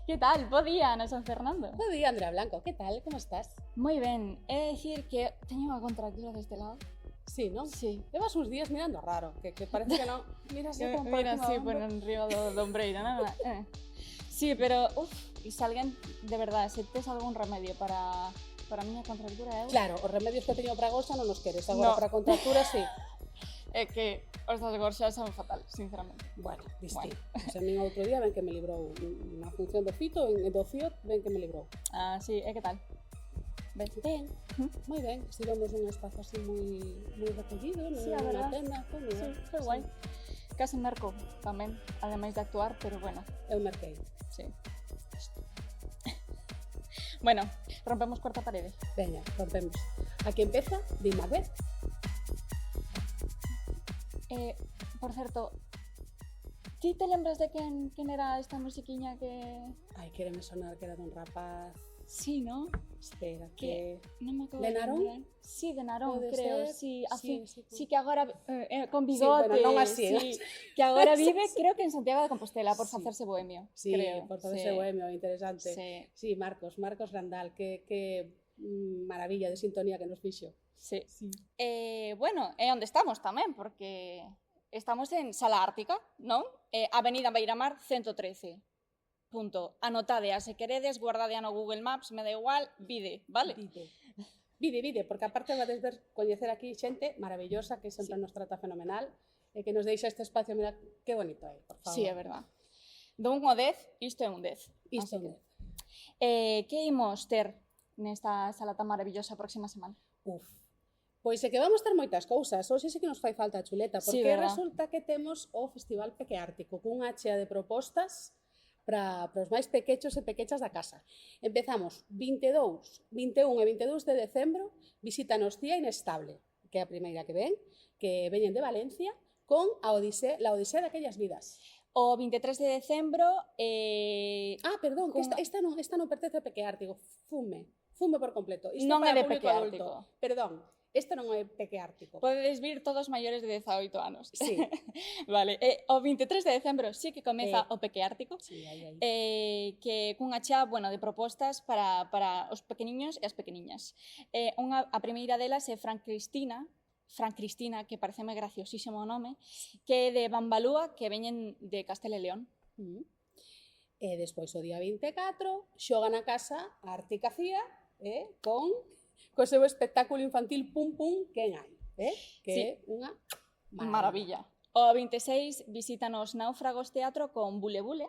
Que tal? Bo día na San Fernando. Bo día, Andrea Blanco, que tal? Como estás? Moi ben, é dicir que teño unha contractura deste lado. Sí, non? Sí. Levas uns días mirando raro, que parece que non. Mira así como Mira, así, por enriba do ombreiro, non? Sí, pero, e se alguén, de verdade, se tes algún remedio para a miña contractura, eu... Claro, os remedios que teño para goxa non os queres, agora No. para contractura, sí. É que os das gorxas son fatal, sinceramente. Bueno, distinto. O sea, a min outro día ven que me librou unha función do fito, do CIO, ven que me librou. Ah, sí, é que tal? Ben? Ben, moi ben. Estivemos nun espazo así moi recollido, Sí, a nunha verdad. tenda, foi moi Sí, ben. foi guai. Case merco tamén, ademais de actuar, pero bueno, Eu merquei. sí. Bueno, rompemos cuarta parede. Veña, rompemos. Aquí empeza, di Macbeth. Por certo, ti te lembras de quen era esta musiquiña que... Ai, quéreme sonar que era dun rapaz. Sí, ¿no? Espera, Que que... non me acabo De de Narón? lembrar. Sí, de Narón, Pode creo, ser. sí. Sí, Sí, que agora con Sí, bigote, bueno, non así, sí, que agora vive, creo que en Santiago de Compostela por Sí. facerse bohemio, Sí, creo. por todo ese bohemio, interesante. Sí, Sí, Marcos Randall, que maravilla de sintonía que nos fixo. sí. Sí. Bueno, é onde estamos tamén, porque estamos en Sala Ártica, non? Avenida Beiramar 113. Punto. Anotadea, se queredes, guardadea no Google Maps, me da igual, vide, vale? Vide, porque aparte vades ver, coñecer aquí xente maravillosa que sempre nos trata fenomenal e que nos deixa este espacio, mira, que bonito é, por favor. Sí, é verdad. Do 1 ao 10, isto é un 10. Isto Así é. que imos ter nesta sala tan maravillosa a próxima semana? Uf. Pois é que vamos ter moitas cousas. Hoxe sí que nos fai falta a chuleta, Sí, porque verdad. resulta que temos o Festival Peque Ártico, cunha chea de propostas para os máis pequechos e pequechas da casa. Empezamos 22, 21 e 22 de decembro, visítanos Cía Inestable, que é a primeira que ven, que veñen de Valencia, con la Odisea de aquellas vidas. O 23 de decembro... Perdón, que Cunha- esta non pertence a Peque Ártico, fume por completo. Isto Non é para de público Peque adulto. Ártico. Perdón, esta non é Peque Ártico. Podedes vir todos maiores de 18 anos. Sí. Vale, o 23 de decembro sí que comeza o Peque Ártico, Sí, aí. que cunha chea, bueno, de propostas para os pequeniños e as pequeniñas. A primeira delas é Fran Cristina, que pareceme graciosísimo o nome, que é de Bambalúa, que veñen de Castela e León. E despois o día 24 xoga na casa a Ártica Cía con co seu espectáculo infantil Pum Pum Quen Hai, que Sí. é unha Maravilla. O 26 visítanos Náufragos Teatro con Bule Bule.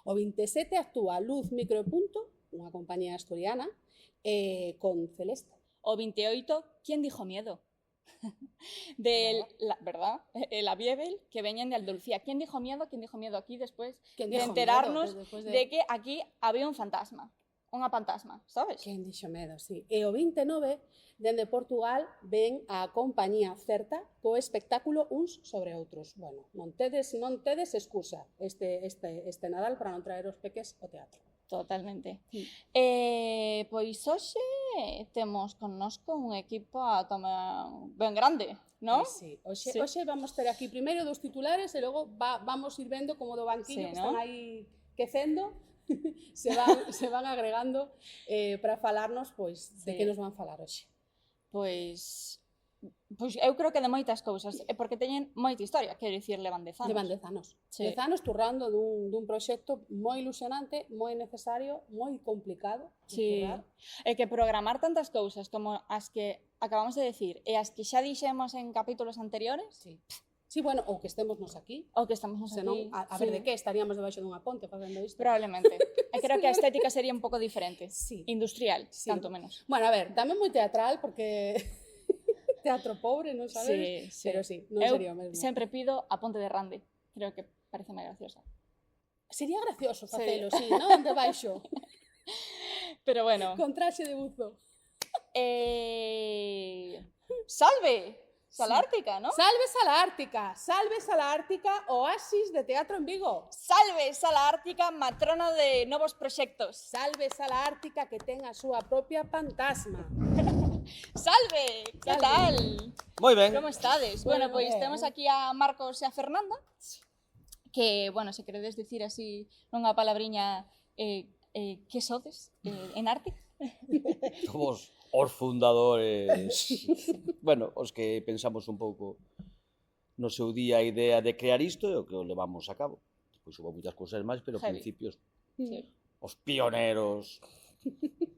O 27 actúa Luz Micropunto, unha compañía asturiana, con Celeste. O 28, ¿Quién dijo miedo? ¿Verdad? La Biebel, que veñen de Andalucía. ¿Quién dijo miedo? ¿Quién dijo miedo aquí después Quen de dixo enterarnos medo, despois de que aquí había un fantasma? Unha fantasma, sabes? Quen dixo medo, sí. E o 29, dende Portugal, ven a compañía Certa co espectáculo Uns sobre outros. Bueno, non tedes excusa este Nadal para non traer os peques ao teatro. Totalmente. Sí. Pois hoxe temos connosco un equipo ben grande, non? Sí. Sí. Hoxe vamos ter aquí primeiro dos titulares e logo vamos ir vendo como do banquiño Sí, que ¿no? están aí quecendo se van agregando para falarnos pois de Sí. que nos van falar hoxe. Pois eu creo que de moitas cousas, porque teñen moita historia, quero dicir, levan 10 anos. Levan 10 anos. Sí. 10 anos turrando dun proxecto moi ilusionante, moi necesario, moi complicado. de Sí. currar. É que programar tantas cousas como as que acabamos de decir e as que xa dixemos en capítulos anteriores, Sí. Sí, bueno, ou que estemos nos aquí, o que estamos senón, aquí, a ver de que estaríamos debaixo dunha ponte facendo isto. Probablemente. E creo que a estética sería un pouco diferente. Sí. Industrial, Sí. tanto menos. Bueno, a ver, tamén moi teatral, porque teatro pobre, non Sí, sabes? sí. Pero sí, non Eu sería o mesmo. sempre pido a Ponte de Rande. Creo que parece máis graciosa. Sería gracioso Sí. facelo, sí, non? Debaixo, Pero bueno. con traxe de buzo. Salve! Sala Ártica, ¿no? Salve Sala Ártica, oasis de teatro en Vigo. Salve Sala Ártica, matrona de novos proxectos. Salve Sala Ártica que ten a súa propia fantasma. Salve! Que tal? Moi ben. Como estades? Bueno, Bueno, pois ben. temos aquí a Marcos e a Fernanda, que, bueno, se queredes dicir así nunha palabriña que sodes en Ártica? Somos os fundadores, bueno, os que pensamos un pouco no seu día a idea de crear isto e o que o levamos a cabo. Depois hubo moitas cousas máis, pero Heavy. principios, Sí. os pioneros.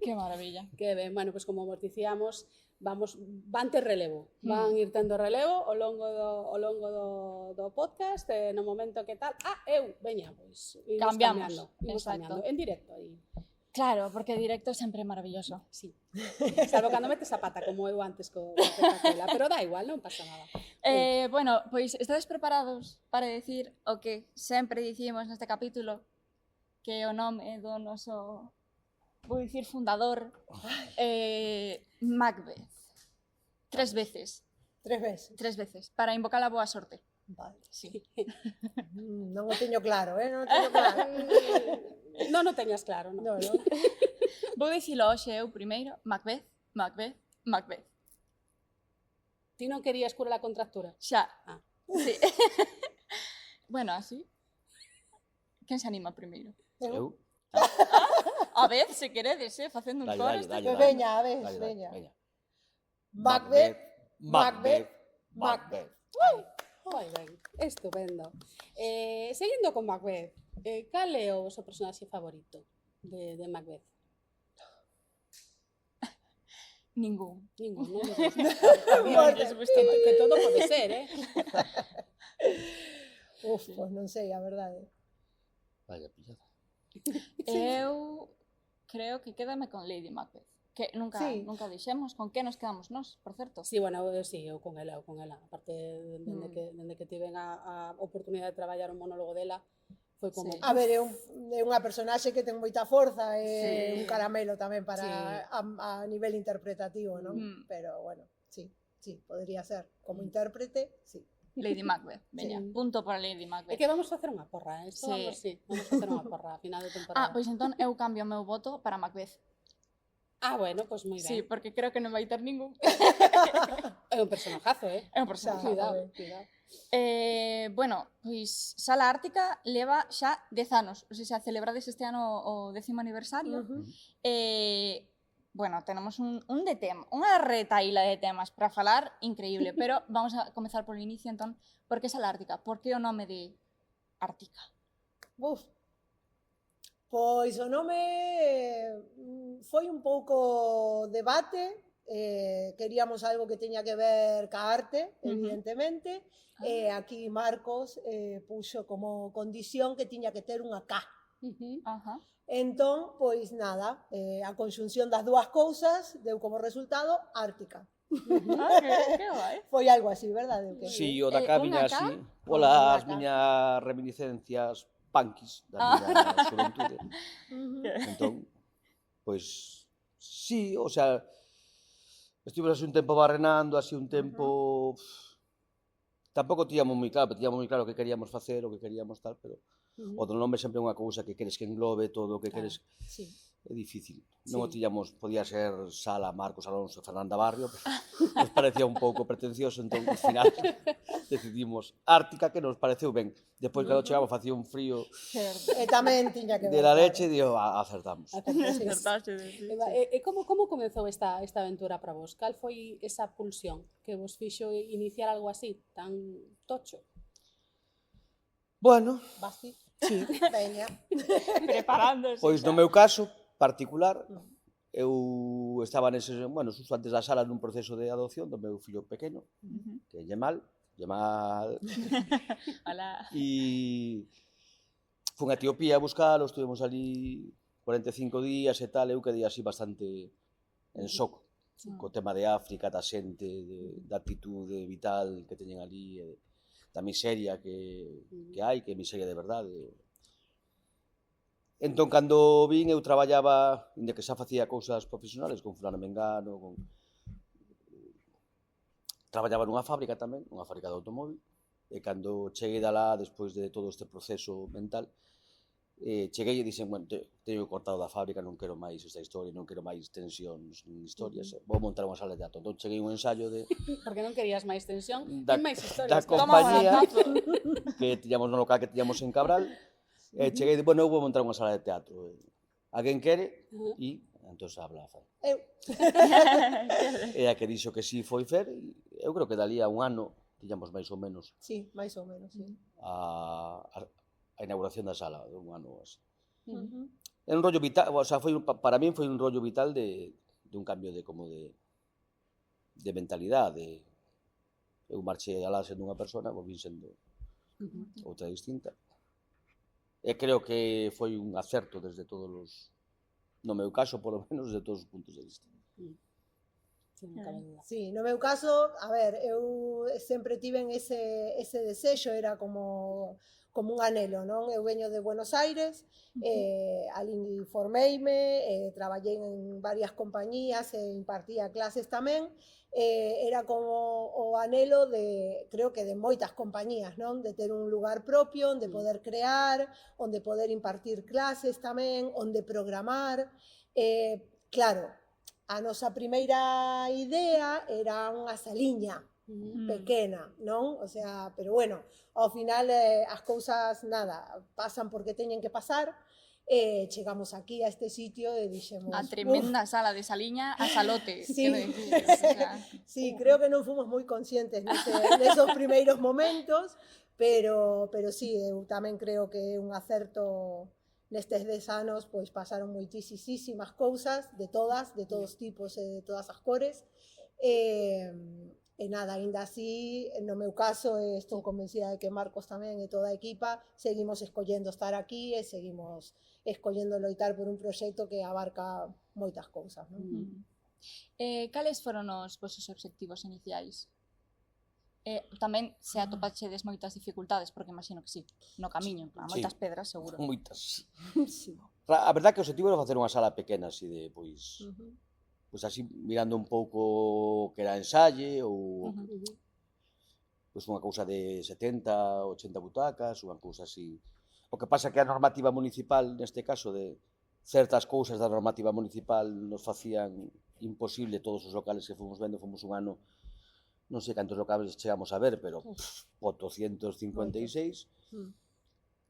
Que maravilla. Que ben, bueno, pois como vos dicíamos, van ter relevo, van ir tendo relevo ao longo do podcast, no momento que tal, veña, pois, imos Cambiamos, imos exacto. cambiando, en directo aí. Claro, porque directo é sempre maravilloso. Sí. Salvo cando metes a pata, como eu antes co Coca-Cola, pero da igual, non pasa nada. Bueno, pois estades preparados para decir o que sempre dicimos neste capítulo, que é o nome do noso, vou dicir, fundador, Macbeth. 3 veces, 3 veces. para invocar a boa sorte. Vale. Sí. Non o teño claro, non o teño claro. Non o teñas claro, non? No, no. Vou dicilo hoxe eu primeiro, Macbeth, Macbeth, Macbeth. Ti non querías curar a contractura? Xa. Ah. Sí. Bueno, así. Quen se anima primeiro? Eu? A vez, se queredes, facendo un Dalle, coro. dalle, este- dalle. Pues veña, a ver, Dalle, veña. veña. Macbeth, Macbeth, Macbeth. Moi ben, estupendo. Seguindo con Macbeth, cal é o vosso personaxe favorito de Macbeth? Ningún. Ningún, non? Bueno, Que todo pode ser, Uf, pues non sei, a verdade. Vaya pillada. Eu creo que quédame con Lady Macbeth. Que nunca, Sí. nunca dixemos con que nos quedamos nós, por certo. Sí, bueno, eu con ela. Aparte, dende que tiven a oportunidade de traballar o monólogo dela, foi como... Sí. A ver, é unha personaxe que ten moita forza e Sí. un caramelo tamén para Sí. a nivel interpretativo, non? Pero bueno, sí, podría ser. Como intérprete, sí. Lady Macbeth, veña, Sí. punto para Lady É Macbeth. que vamos facer unha porra, isto Sí. vamos facer unha porra a final de temporada. Pois entón eu cambio o meu voto para Macbeth. Bueno, pois moi Sí, ben. porque creo que non vai ter ningún. É un personajazo, É un Xa, personaje. Cuidado, a ver. cuidado. Bueno, pois Sala Ártica leva xa 10 anos, ou sea, celebrades este ano o 10º aniversario. Bueno, tenemos unha retaíla de temas para falar increíble, pero vamos a comezar polo inicio, entón, por que Sala Ártica? Por que o nome de Ártica? Uf. Pois o nome foi un pouco debate, queríamos algo que teña que ver ca arte, evidentemente, e aquí Marcos puxo como condición que tiña que ter unha K. Ajá. Entón, pois nada, a conxunción das dúas cousas deu como resultado Ártica. Que guai. Foi algo así, verdade? O que? Sí, o da K unha viña K? así. Ola, as Unha K. miñas reminiscencias punkis da miña xuventude. Entón, pois, sí, o sea, estivemos así un tempo barrenando, así un tempo... Tampouco tiñamos moi claro, pero tiñamos moi claro o que queríamos facer, o que queríamos tal, pero o do nome sempre é unha cousa que queres que englobe todo o que queres... Sí. É difícil. Sí. Non o tiñamos, podía ser Sala, Marcos Alonso, Fernanda Barrio, pero nos parecía un pouco pretencioso, entón, ao final, decidimos Ártica, que nos pareceu ben. Despois, cando chegamos, facía un frío Certo. E tamén tiña que ver. de la claro. leche, e digo, acertamos. E como comezou esta aventura para vos? Cal foi esa pulsión que vos fixo iniciar algo así, tan tocho? Bueno, Basti, sí. veña. Preparándose. Pois no meu caso particular, eu estaba nese, bueno, xusto antes da Sala nun proceso de adopción do meu fillo pequeno, que é Yemal, Hola. e fun a Etiopía a buscalo, estuvemos ali 45 días e tal, eu quedei así bastante en shock co tema de África, da xente, da actitude vital que teñen ali, da miseria que hai, que é miseria de verdade. Entón, cando vin, eu traballaba, inda que xa facía cousas profesionales, con fulano mengano, traballaba nunha fábrica tamén, nunha fábrica de automóvil, e cando cheguei de lá, despois de todo este proceso mental, cheguei e dixen, bueno, teño cortado da fábrica, non quero máis esta historia, non quero máis tensións nin historias, vou montar unha sala de teatro. Entón, cheguei un ensayo de Porque non querías máis tensión Da- e máis da historias. compañía que tiñamos no local que tiñamos en Cabral, E cheguei, bueno, eu vou montar unha sala de teatro. Alguén quere? E entón habla Fran. Eu. E a que dixo que sí foi Fer, eu creo que dalía un ano, tiñamos máis ou menos Sí, máis ou menos, sí. a inauguración da sala, un ano así. Ujú. É un rollo vital, o sea, para min foi un rollo vital de un cambio de mentalidade. Eu marchei alá sendo unha persona, volvín sendo outra distinta. E creo que foi un acerto desde todos os, no meu caso, polo menos, de todos os puntos de vista. Sí, no meu caso, a ver, eu sempre tiven ese desexo, era como un anhelo, non? Eu veño de Buenos Aires, ali formeime, traballei en varias compañías, impartía clases tamén, era como o anhelo creo que de moitas compañías, non? De ter un lugar propio, onde poder crear, onde poder impartir clases tamén, onde programar. Claro, a nosa primeira idea era unha saliña pequena, non? O sea, pero bueno, ao final as cousas, nada, pasan porque teñen que pasar, chegamos aquí a este sitio e dixemos... A tremenda sala de Saliña a Salote. Sí. O sea, Sí, creo que non fomos moi conscientes nesos primeiros momentos, pero sí, eu tamén creo que é un acerto nestes 10 anos, pois pasaron moitísimas cousas, de todos tipos e de todas as cores, e nada, aínda así, no meu caso, estou convencida de que Marcos tamén e toda a equipa seguimos escollendo estar aquí e seguimos escollendo loitar por un proxecto que abarca moitas cousas, non? cales foron os vosos obxectivos iniciais? Tamén se atopachedes moitas dificultades, porque imagino que sí, no camiño, a moitas pedras, seguro. Moitas. Sí. A verdade que o objetivo era facer unha sala pequena, así de, pois así, mirando un pouco que era ensalle, ou pois unha cousa de 70, 80 butacas, unha cousa así. O que pasa que a normativa municipal, neste caso, de certas cousas da normativa municipal nos facían imposible todos os locales que fomos vendo, fomos un ano, non sei cantos locales chegamos a ver, pero 456.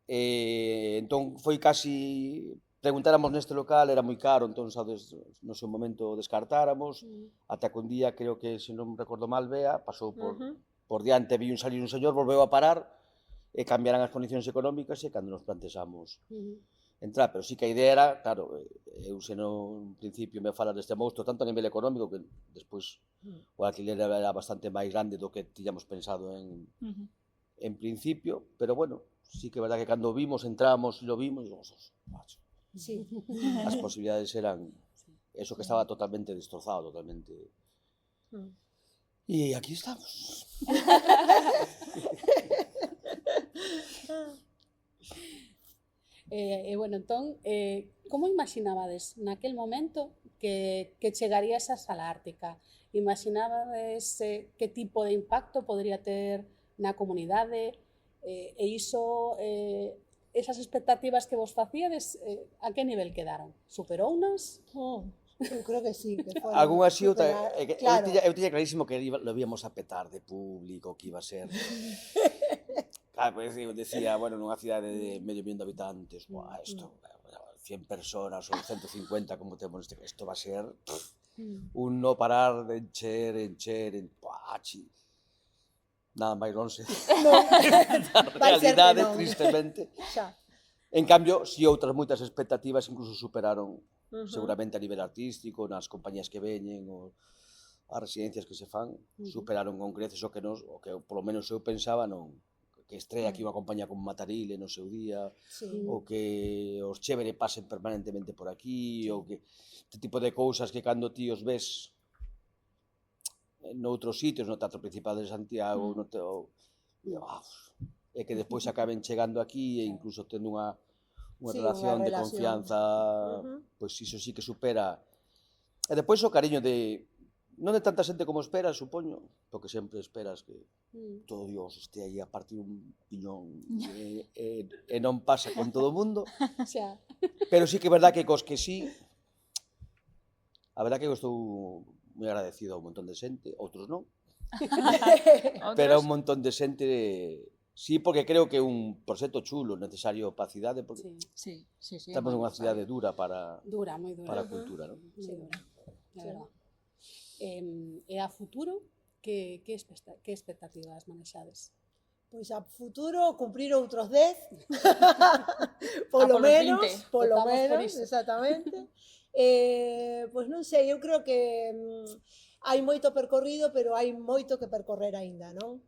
Entón foi casi, preguntáramos neste local, era moi caro, entón no seu momento descartáramos, ata que un día, creo que, se non recordo mal, Bea, pasou por diante, vi salir un señor, volveu a parar, e cambiaran as condicións económicas, e cando nos plantexamos entrar, pero sí que a idea era, claro, eu se no principio me falas deste monstro, tanto a nivel económico, que despois o alquiler era bastante máis grande do que tiñamos pensado en principio, pero bueno, sí que é verdad que cando vimos, entramos e lo vimos, macho, Sí. as posibilidades eran eso, que estaba totalmente destrozado, totalmente. E aquí estamos. Bueno, entón, como imaginabades naquel momento que chegaría esa sala ártica? Imaginabades que tipo de impacto podría ter na comunidade? E iso, esas expectativas que vos facíades, a que nivel quedaron? Superounas? Eu creo que sí. Que Algún así, claro. eu tiña clarísimo que lo íbamos a petar de público, que iba a ser... Claro, pues decía, bueno, nunha cidade de medio millón de habitantes, isto, 100 personas ou 150, como temos isto va a ser un no parar de encher, nada máis lonxe da realidade, tristemente. En cambio, si outras moitas expectativas incluso superaron, seguramente a nivel artístico, nas compañías que veñen, as residencias que se fan, superaron con creces o que polo menos eu pensaba, non, que estrella aquí unha compañía como Matarile no seu día, ou que os Chévere pasen permanentemente por aquí, ou que este tipo de cousas que cando ti os ves noutros sitios, no Teatro Principal de Santiago, e que despois acaben chegando aquí e incluso tendo unha relación de confianza, pois iso sí que supera. E despois o cariño de, non de tanta xente como esperas, supoño, porque sempre esperas que todo Dios este aí a partir un piñón e non pasa con todo o mundo, pero sí que é verdad que cos que sí, a verdad que eu estou moi agradecido a un montón de xente, outros non, pero a un montón de xente Sí, porque creo que é un proxecto chulo, necesario para a cidade, porque Sí, Sí, estamos nunha cidade dura para dura, moi dura. a cultura, non? Moi dura, é verdad. E a futuro, que expectativas manexades? Pois a futuro cumprir outros 10, polo polos menos, 20. polo Votamos por menos, iso. exactamente. Pois non sei, eu creo que hai moito percorrido, pero hai moito que percorrer aínda, non?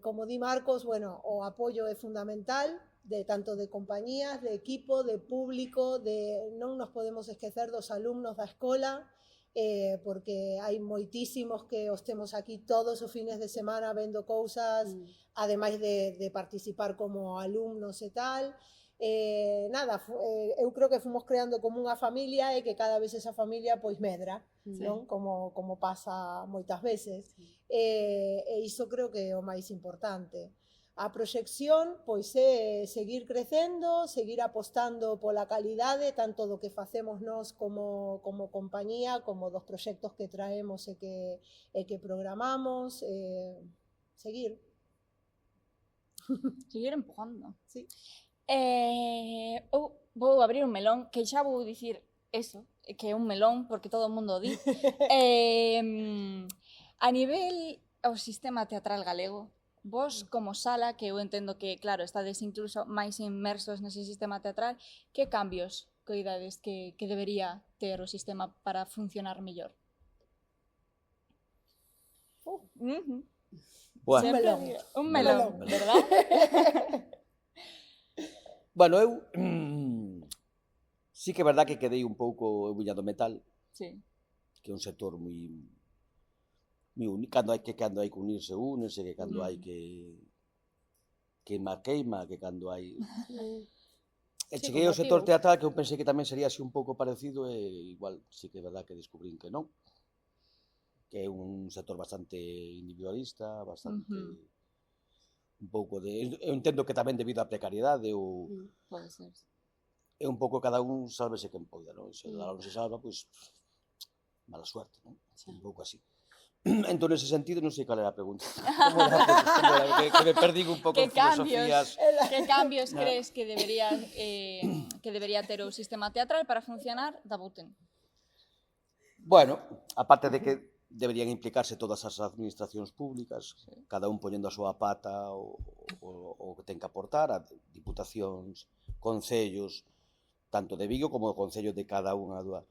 Como di Marcos, bueno, o apoio é fundamental, de tanto de compañías, de equipo, de público, non nos podemos esquecer dos alumnos da escola, porque hai moitísimos que os temos aquí todos os fines de semana vendo cousas, ademais de participar como alumnos e tal. Nada, eu creo que fomos creando como unha familia e que cada vez esa familia pois medra, non? Como pasa moitas veces. E iso creo que é o máis importante. A proxección pois é seguir crecendo, seguir apostando pola calidade tanto do que facemos nós como compañía, como dos proxectos que traemos e que programamos, seguir. Seguir empujando. Sí. Vou abrir un melón, que xa vou dicir eso, que é un melón, porque todo o mundo o di. A nivel ao sistema teatral galego, vos como sala, que eu entendo que, claro, estades incluso máis inmersos nese sistema teatral, que cambios coidades que debería ter o sistema para funcionar mellor? Buah. Un melón, verdad? Bueno, eu sí que é verdad que quedei un pouco bullado metal, Sí. que é un sector moi cando hai que unirse, únese, que cando hai que queima, que cando hai... E Sí, cheguei ao sector combativo. teatral, que eu pensei que tamén sería así un pouco parecido, e igual sí que é verdad que descubrín que non, que é un sector bastante individualista, bastante... un pouco de... Eu entendo que tamén debido á precariedade ou... Pode ser. É un pouco cada un sálvese quen poida, non? Se non se salva, pois mala suerte, non? Un pouco así. Entón, nese sentido, non sei cal era a pregunta. Como era? Que me perdín un pouco en filosofías. Que cambios crees que debería ter o sistema teatral para funcionar da Buten? Bueno, aparte de que deberían implicarse todas as administracións públicas, cada un poñendo a súa pata o que ten que aportar, a diputacións, concellos, tanto de Vigo como o concello de cada unha dúas.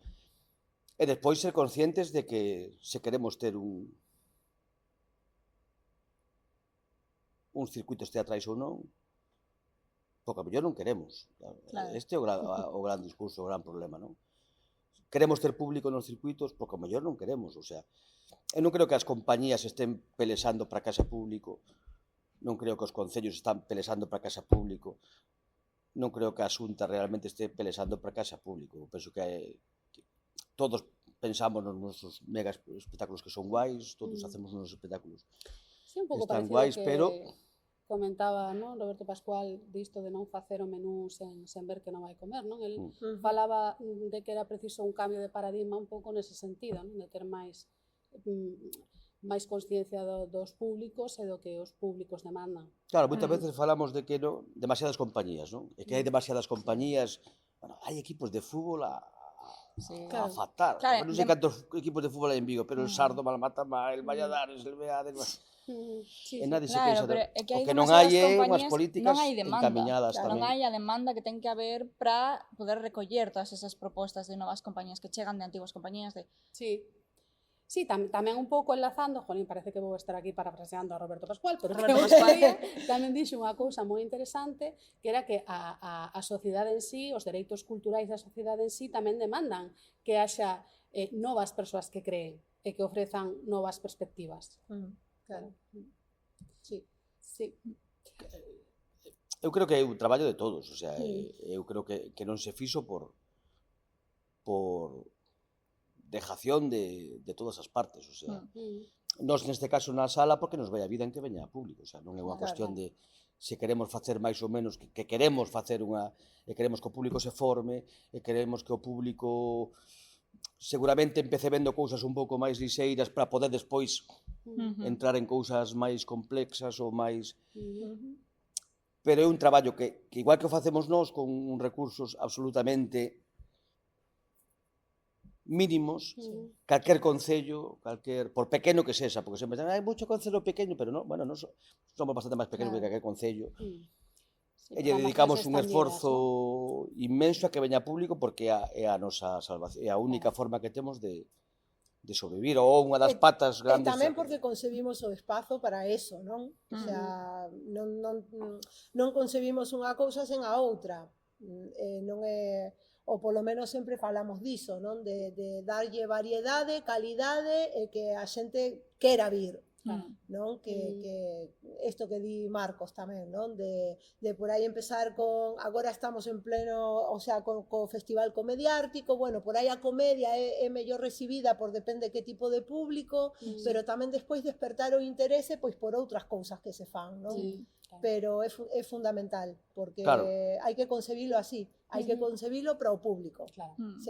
E despois ser conscientes de que se queremos ter uns circuitos teatrais ou non, porque a mellor non queremos. Claro. Este é o gran discurso, o gran problema, non? Queremos ter público nos circuitos, porque a mellor non queremos, o sea, eu non creo que as compañías estén pelexando para que haxa público, non creo que os concellos están pelexando para que haxa público, non creo que a Xunta realmente este pelexando para que haxa público. Eu penso que todos pensamos nos nosos mega espectáculos que son guais, todos hacemos nos espectáculos Sí, un pouco están parecido guais, que pero comentaba, non, Roberto Pascual, disto de non facer o menú sen ver que non vai comer, non? El falaba de que era preciso un cambio de paradigma un pouco nese sentido, non? De ter máis consciencia dos públicos e do que os públicos demandan. claro, moitas veces falamos de que demasiadas compañías, non? E que hai demasiadas compañías, bueno, hai equipos de fútbol a fatal. Claro, Non sei cantos equipos de fútbol hai en Vigo, pero el Sardo, Malamatama, el Valladares, el Beades... Sí, E nadie se Claro, queixa. pero é que O hai que non hai é demasiadas unhas compañías, políticas non hai demanda. encaminadas Claro, tamén. non hai a demanda que ten que haber para poder recoller todas esas propostas de novas compañías que chegan, de antiguas compañías, de... Sí. Sí, tamén un pouco enlazando, jolín, parece que vou estar aquí parafraseando a Roberto Pascual, pero Roberto que Pascual. tamén dixo unha cousa moi interesante, que era que a sociedade en sí, os dereitos culturais da sociedade en sí tamén demandan que haxa novas persoas que creen e que ofrezan novas perspectivas. Claro. Sí, sí. Eu creo que é un traballo de todos, o sea, eu creo que non se fixo por dejación de todas as partes, o sea, nós neste caso na sala porque nos vai a vida en que veña a público, o sea, non é unha cuestión de se queremos facer máis ou menos, que queremos facer e queremos que o público se forme, e queremos que o público seguramente empecé vendo cousas un pouco máis lixeiras para poder despois entrar en cousas máis complexas ou máis... Pero é un traballo que igual que o facemos nós con recursos absolutamente mínimos, calquer concello, por pequeno que sexa, porque sempre dicen, hai moito concello pequeno, pero non, bueno, non somos bastante máis pequenos que calquer concello. E lle dedicamos un esforzo inmenso a que veña público porque é a nosa salvación, é a única forma que temos de sobrevivir, ou unha das patas grandes. E tamén porque concebimos o espazo para eso, non? O sea, non concebimos unha cousa sen a outra. Non é... ou polo menos sempre falamos diso, non? De darlle variedade, calidade e que a xente quera vir. Non? Que isto que di Marcos tamén, non? De por aí empezar con, agora estamos en pleno, o sea, co Festival Comediártico, bueno, por aí a comedia é mellor recibida por depende que tipo de público, pero tamén despois despertar o interese pois por outras cousas que se fan, non? Pero é fundamental, porque hai que concebilo así, hai que concebilo para o público.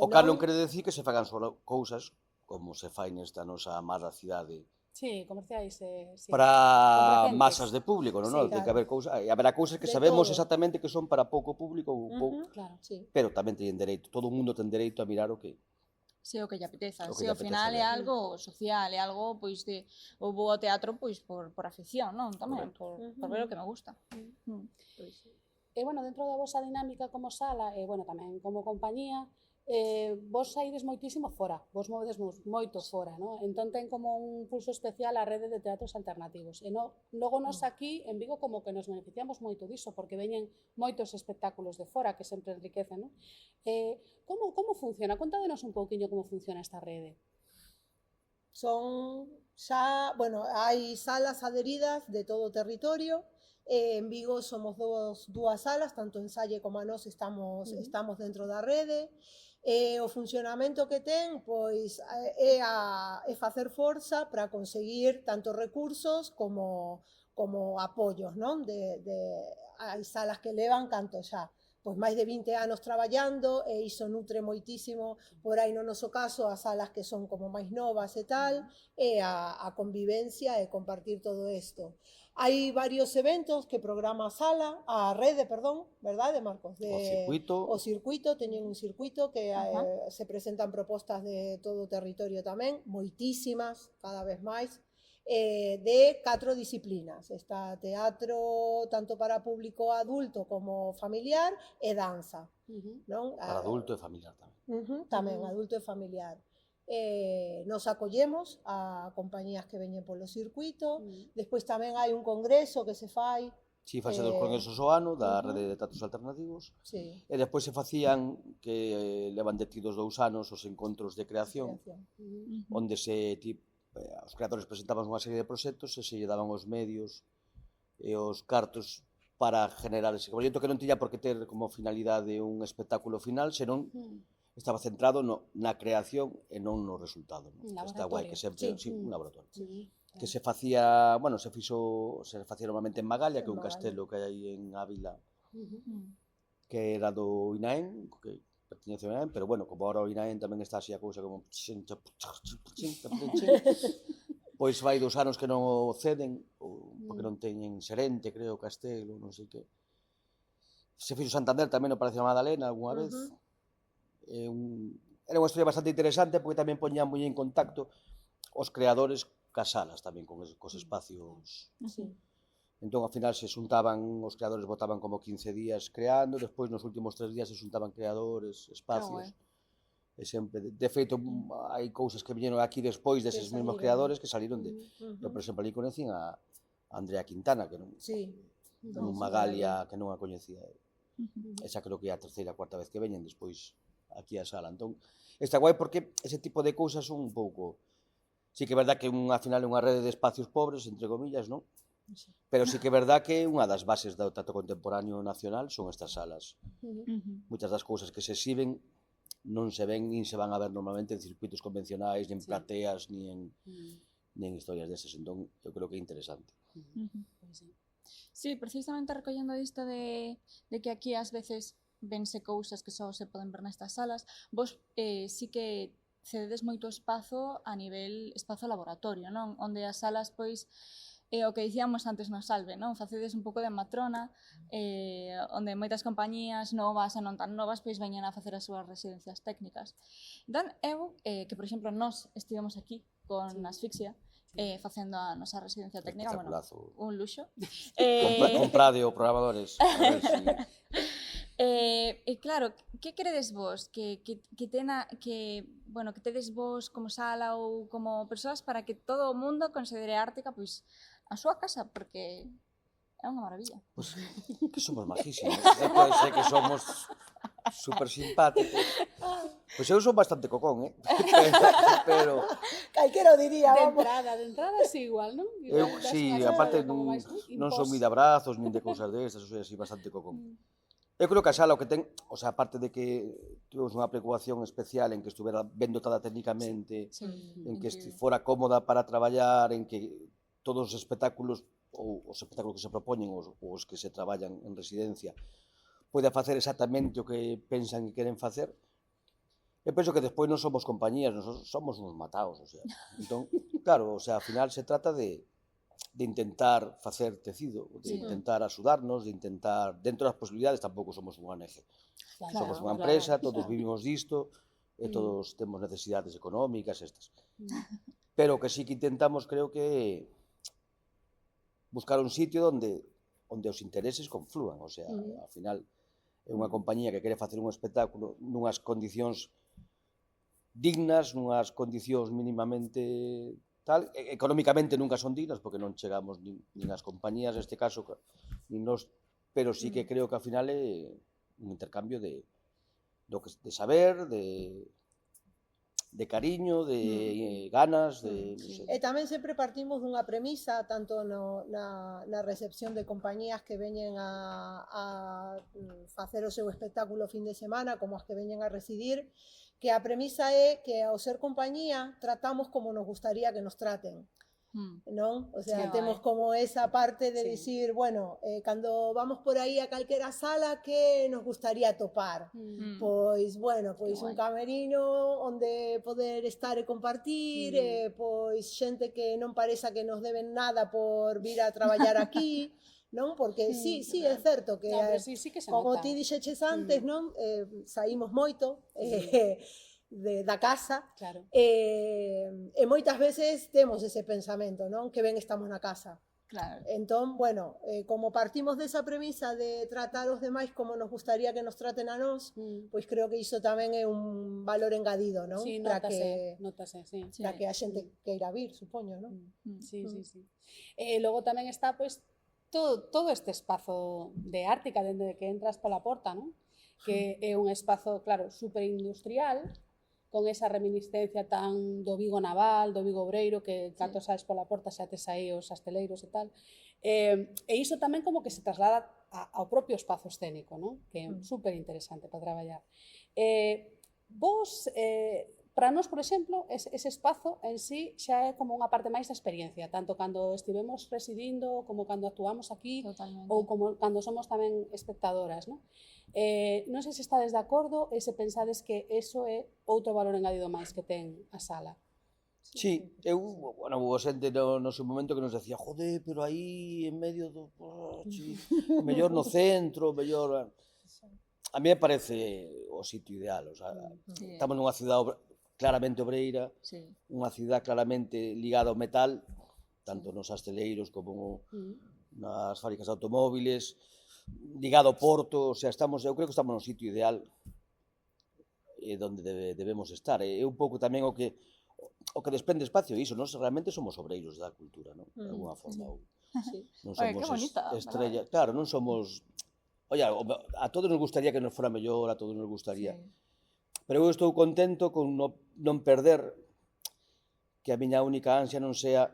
O cal non quere decir que se fagan só cousas como se fai nesta nosa amada cidade, comerciais, para masas de público, non? Ten que haber cousas, haberá cousas que sabemos exactamente que son para pouco público, pero tamén teñen dereito, todo o mundo ten dereito a mirar o que... Sí, o que lle apeteza. Sí, ao final é algo social, é algo, pois, de... Eu vou ao teatro, pois, por afición, non? Tamén, por ver o que me gusta. E, bueno, dentro da vosa dinámica como sala, e, bueno, tamén como compañía, vos saides moitísimo fora, vos movedes moito fora, non? Entón ten como un pulso especial a rede de teatros alternativos. E logo nos aquí, en Vigo, como que nos beneficiamos moito diso, porque veñen moitos espectáculos de fora que sempre enriquecen, non? Como funciona? Contádenos un pouquiño como funciona esta rede. Son xa, bueno, hai salas adheridas de todo o territorio. En Vigo somos dúas salas, tanto en Salle como a nós estamos dentro da rede. O funcionamento que ten pois é facer forza para conseguir tanto recursos como apoios, non? Hai salas que levan canto xa pois máis de 20 anos traballando e iso nutre moitísimo, por aí no noso caso, as salas que son como máis novas e tal, e a convivencia e compartir todo isto. Hai varios eventos que programa a rede, verdade, Marcos? O circuito, teñen un circuito que se presentan propostas de todo o territorio tamén, moitísimas, cada vez máis, de 4 disciplinas. Está teatro tanto para público adulto como familiar e danza. Para adulto e familiar tamén. Tamén, adulto e familiar. Nos acollemos a compañías que veñen polo circuito, despois tamén hai un congreso que se fai. Si, fase dos congresos ao ano da rede de teatros alternativos, e despois se facían, que levan detidos 2 anos, os encontros de creación, onde os creadores presentaban unha serie de proxectos e se lle daban os medios e os cartos para generar ese proxecto que non tiña por que ter como finalidade un espectáculo final, senón estaba centrado na creación e non no resultado. Está guai que sempre, un laboratorio. Que se facía, bueno, se facía normalmente en Magalia, que é un castelo que hai aí en Ávila, que era do INAEM, que pertenece ao INAEM, pero bueno, como agora o INAEM tamén está así a cousa como pois vai 2 anos que non o ceden, porque non teñen xerente, creo, o castelo, non sei que. Se fixo Santander tamén no Palacio da Madalena algunha vez. Era unha historia bastante interesante porque tamén poñían moi en contacto os creadores cas salas tamén, cos espacios. Entón, ao final, se xuntaban, os creadores votaban como 15 días creando, despois nos últimos 3 días se xuntaban creadores, espacios. E sempre, de feito, hai cousas que viñeron aquí despois deses mesmos creadores que saliron de... Eu, por exemplo, ali conocín a Andrea Quintana, que non... nun Magalia que non a coñecía. Esa creo que é a terceira, cuarta vez que veñen despois aquí a sala. Entón, está guai porque ese tipo de cousas son un pouco... Sí que é verdad que ao final é unha rede de espacios pobres, entre comillas, non? Pero sí que é verdad que unha das bases do teatro contemporáneo nacional son estas salas. Moitas das cousas que se exhiben non se ven nin se van a ver normalmente en circuitos convencionais, nin plateas, nin historias desas. Entón, eu creo que é interesante. Sí, precisamente recollendo isto de que aquí ás veces vense cousas que só se poden ver nestas salas, vos sí que cededes moito espazo a nivel espazo laboratorio, non? Onde as salas, pois, o que dicíamos antes no Salve, non? Facedes un pouco de matrona, onde moitas compañías novas e non tan novas, pois veñen a facer as súas residencias técnicas. Entón, eu, que, por exemplo, nós estivemos aquí con Asfixia, facendo a nosa residencia técnica, bueno, Espectaculazo. un luxo. Comprade o programadores. A ver si... Claro, que queredes vos bueno, que tedes vos como sala ou como persoas para que todo o mundo considere Ártica pois a súa casa, porque é unha maravilla. Pues, que somos majísimos. Pode ser que somos super simpáticos. Pois eu son bastante cocón, pero Calquera o diría, vamos. De entrada sí igual, non? eu, Igual das sí, unhas aparte como máis, non son impós. moi de abrazos, nin de cousas destas, soy así bastante cocón. Eu creo que a sala o que ten, o sea, aparte de que tivemos unha preocupación especial en que estuvera ben dotada técnicamente, en que fora cómoda para traballar, en que todos os espectáculos ou os espectáculos que se propoñen ou os que se traballan en residencia poida facer exactamente o que pensan que queren facer. Eu penso que despois non somos compañías, nós somos uns mataos, o sea. Entón, claro, o sea, ao final se trata de intentar facer tecido, de intentar axudarnos, de intentar, dentro das posibilidades, tampouco somos unha ONG. Somos unha empresa, todos vivimos disto, e todos temos necesidades económicas estas. Pero o que sí que intentamos, creo que buscar un sitio onde os intereses conflúan, o sea, ao final é unha compañía que quere facer un espectáculo nunhas condicións dignas, nunhas condicións mínimamente tal, económicamente nunca son dignas porque non chegamos nin as compañías neste caso, nin nos, pero sí que creo que ao final é un intercambio de saber, de cariño, de ganas, de... Non sei. E tamén sempre partimos dunha premisa, tanto na recepción de compañías que veñen a facer o seu espectáculo fin de semana, como as que veñen a residir, que a premisa é que ao ser compañía tratamos como nos gustaría que nos traten. Non? O sea, temos como esa parte de dicir, bueno, cando vamos por aí a calquera sala, que nos gustaría topar? Pois, bueno, pois un camerino onde poder estar e compartir, pois xente que non pareza que nos deben nada por vir a traballar aquí, non? Porque sí, é certo que, como ti dixeches antes, non? Saímos moito, da casa, e moitas veces temos ese pensamento, non? Que ben estamos na casa. Claro. Entón, bueno, como partimos desa premisa de tratar os demais como nos gustaría que nos traten a nós, pois creo que iso tamén é un valor engadido, non? Sí, notase, sí. Para que a xente queira vir, supoño, non? Sí. Logo tamén está, pois, todo este espazo de Ártica, dende que entras pola porta, non? Que é un espazo, claro, superindustrial, con esa reminiscencia tan do Vigo naval, do Vigo obreiro, que canto saes pola porta xa tes aí os asteleiros e tal. E iso tamén como que se traslada ao propio espazo escénico, non? Que é super interesante para traballar. Vos, para nós, por exemplo, ese espazo en sí xa é como unha parte máis da experiencia, tanto cando estivemos residindo, como cando actuamos aquí, ou como cando somos tamén espectadoras, non? Non sei se estades de acordo e se pensades que eso é outro valor engadido máis que ten a sala. Sí, bueno, hubo xente no seu momento que nos decía, joder, pero aí en medio do... mellor no centro, mellor... A mí me parece o sitio ideal, o sea, estamos nunha cidade claramente obreira, unha cidade claramente ligada ao metal, tanto nos asteleiros como nas fábricas de automóviles, ligado ao porto, o sea, eu creo que estamos no sitio ideal onde debemos estar. É un pouco tamén o que desprende espacio iso, nós realmente somos obreiros da cultura, non? De alguna forma. Non somos estrella, claro, non somos... Oye, a todos nos gustaría que nos fora mellor, a todos nos gustaría. Pero eu estou contento con non perder que a miña única ansia non sea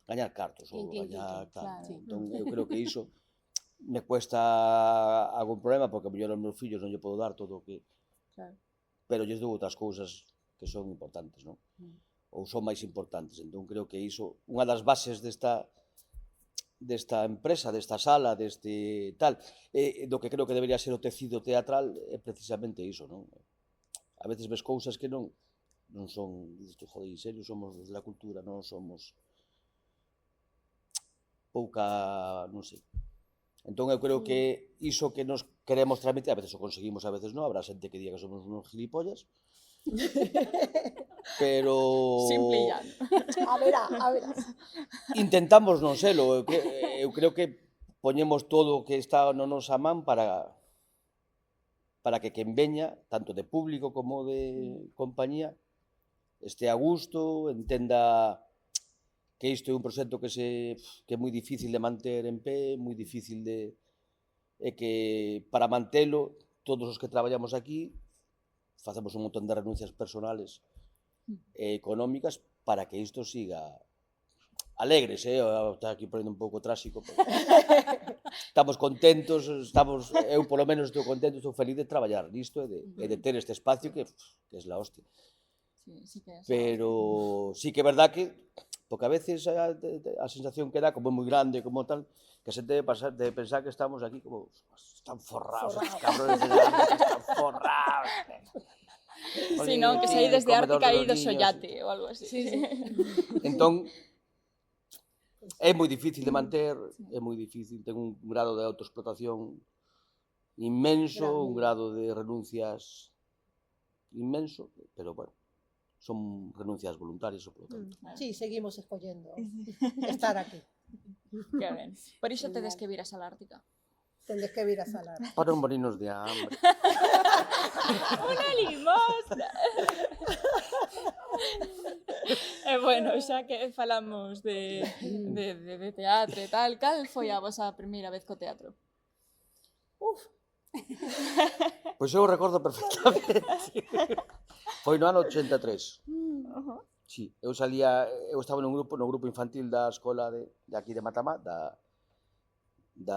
gañar cartos ou gañar tal. Entón, eu creo que iso me cuesta algún problema porque a mellor aos meus fillos non lle podo dar todo o que... Pero lles dou outras cousas que son importantes, non? Ou son máis importantes. Entón, creo que iso, unha das bases desta empresa, desta sala, deste tal, do que creo que debería ser o tecido teatral é precisamente iso, non? a veces ves cousas que non son, dices tú, joder, en serio, somos da cultura, non somos pouca, non sei. Entón, eu creo que iso que nos queremos transmitir, a veces o conseguimos, a veces non, habrá xente que diga que somos unos gilipollas, pero... Simple e llano. A verá. Intentamos non selo, eu creo que poñemos todo o que está no nosa man para que quen veña, tanto de público como de compañía, este a gusto, entenda que isto é un proxecto que é moi difícil de manter en pé, moi difícil de... e que para mantelo, todos os que traballamos aquí, facemos un montón de renuncias personales e económicas para que isto siga alegres, está aquí ponendo un pouco tráxico, pero estamos contentos, eu polo menos estou contento, estou feliz de traballar nisto e de ter este espacio que é la hostia. Sí que é. Pero sí que é verdad que, porque a veces a sensación que dá como é moi grande, como tal, que se debe pensar que estamos aquí como, están forrados, estos cabrones de delante, que están forrados. Si non, que saí desde Ártica aí do Sollate ou algo así. Entón, é moi difícil de manter, é moi difícil, ten un grado de autoexplotación inmenso, un grado de renuncias inmenso, pero bueno, son renuncias voluntarias, por lo tanto. Sí, seguimos escollendo estar aquí. Que ben. Por iso tedes que vir a Sala Ártica. Tendes que vir a salar. Para non morirnos de hambre. Una limosna. E bueno, xa que falamos de teatro e tal, cal foi a vosa primeira vez co teatro? Pois eu recordo perfectamente. Foi no ano 83. Sí, eu estaba no grupo infantil da escola de aquí de Matamá, da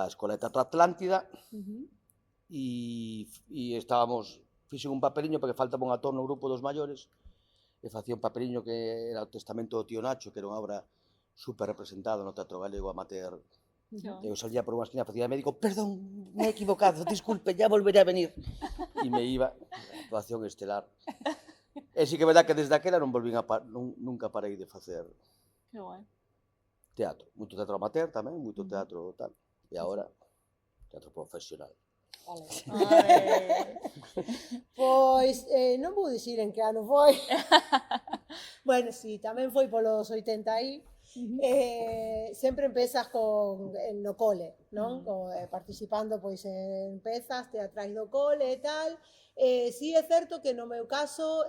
Escola de Teatro Atlántida, e fixen un papeliño porque faltaba un actor no grupo dos maiores, e facía un papeliño que era o Testamento do tío Nacho, que era unha obra super representada no teatro galego amateur. Eu salía por unha esquina, facía médico, perdón, me he equivocado, disculpe, ya volveré a venir. E me iba, actuación estelar. E sí que é verdad que desde aquela nunca parei de facer Que guai. teatro. Moito teatro amateur tamén, moito teatro tal. E agora, teatro profesional. Pois, non vou dicir en que ano foi. Bueno, sí, tamén foi polos 80 aí. Sempre empezas no cole, non? Participando pois en pezas teatrais do cole e tal. Sí é certo que no meu caso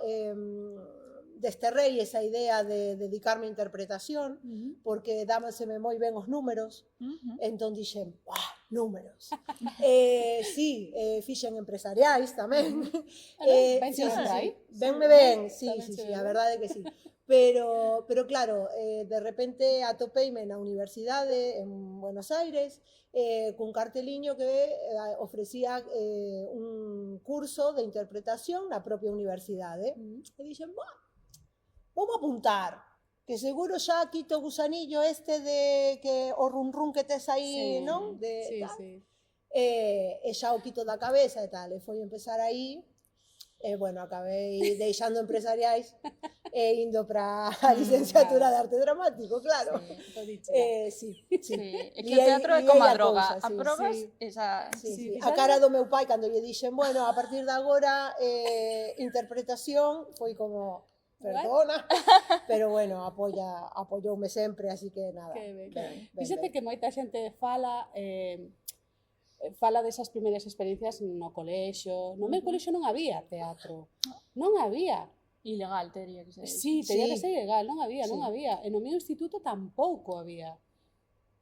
desterrei esa idea de dedicarme a interpretación, porque dámaseme moi ben os números, entón dixen, números. Sí, fixen empresariais tamén. Venme ben, sí, a verdade é que sí. Pero claro, de repente atopeime na universidade en Buenos Aires cun carteliño que ofrecía un curso de interpretación na propia universidade. E dixen, vamos a apuntar, que seguro xa quito o gusanillo este de que o run que tes aí, non? E xa o quito da cabeza e tal, e foi empezar aí. Bueno, acabei deixando empresariais e indo para a licenciatura de arte dramático, claro. Sí. É que o teatro é como a droga, a probas esa... A cara do meu pai, cando lle dixen, bueno, a partir de agora, interpretación, foi como... Perdona, pero bueno, apoyoume sempre, así que nada. Fíxate que moita xente fala desas primeiras experiencias no colexio. No meu colexio non había teatro, non había. Ilegal, tería que ser. Sí, tería que ser ilegal, non había. E no meu instituto tampouco había.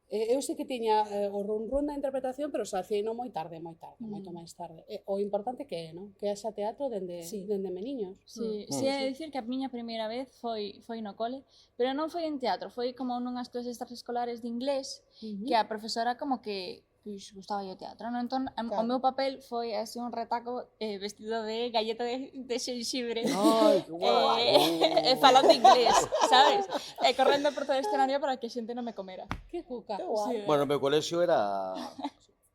Eu sei que tiña o run da interpretación, pero se hacía moi tarde, moito máis tarde. O importante que é, non? Que haxa teatro dende meniños. Sí, é dicir que a miña primeira vez foi no cole, pero non foi en teatro, foi como nunhas clases extraescolares de inglés, que a profesora como que gustaba o teatro, non? Entón, o meu papel foi así un retaco vestido de galleta de xenxibre e falando inglés, sabes? E correndo por todo o escenario para que a xente non me comera. Que cuca. Bueno, o meu colexio era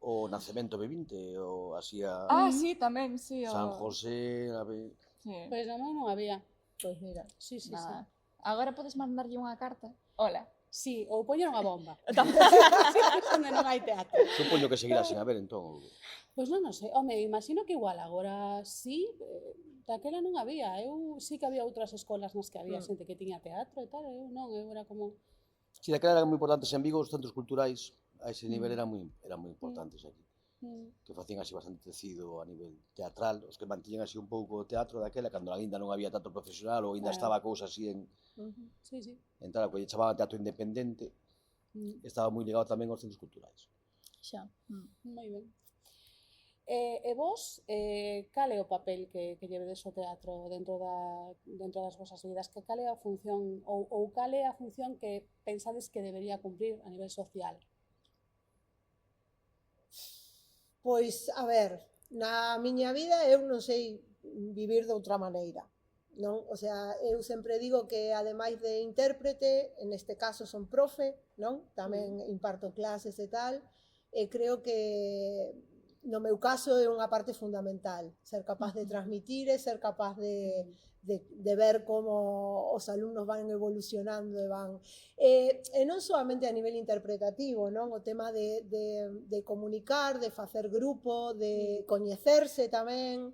o Nacemento B20, o así sí, tamén, sí. San José, Sí. Pois no meu non había. Pois mira. Sí, sí, sí. Nada. Agora podes mandarlle unha carta. Hola. Sí, ou poñer unha bomba. Tamén. Onde non hai teatro. Supoño que seguirá sen haber, entón. Pois non sei, home, imagino que igual agora sí, daquela non había. Eu sí que había outras escolas nas que había xente que tiña teatro e tal, eu non, eu era como... Si, daquela eran moi importantes en Vigo, os centros culturais a ese nivel eran moi importantes aquí. Que facían así bastante tecido a nivel teatral, os que mantiñan así un pouco o teatro daquela, cando ainda non había teatro profesional ou ainda estaba a cousa así en... Sí, sí. Entrar, o que chamaban teatro independente, estaba moi ligado tamén aos centros culturais. Xa. Moi ben. E vos, cal é o papel que llevedes o teatro dentro das vosas vidas? Que cal é a función, ou cal é a función que pensades que debería cumprir a nivel social? Pois, a ver, na miña vida eu non sei vivir de outra maneira, non? O sea, eu sempre digo que ademais de intérprete, en este caso son profe, non? Tamén imparto clases e tal, e creo que no meu caso é unha parte fundamental, ser capaz de transmitir e ser capaz de ver como os alumnos van evolucionando e van... E non solamente a nivel interpretativo, non? O tema de comunicar, de facer grupo, de coñecerse tamén.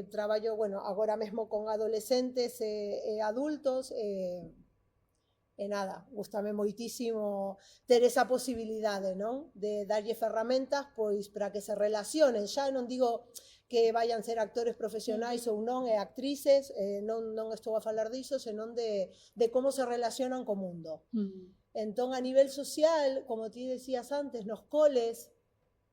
Traballo, bueno, agora mesmo con adolescentes e adultos, e nada, gustame moitísimo ter esa posibilidade, non? De darlle ferramentas, pois, para que se relacionen. Xa non digo que vayan ser actores profesionais ou non, e actrices, non estou a falar diso, senón de como se relacionan co mundo. Entón, a nivel social, como ti decías antes, nos coles,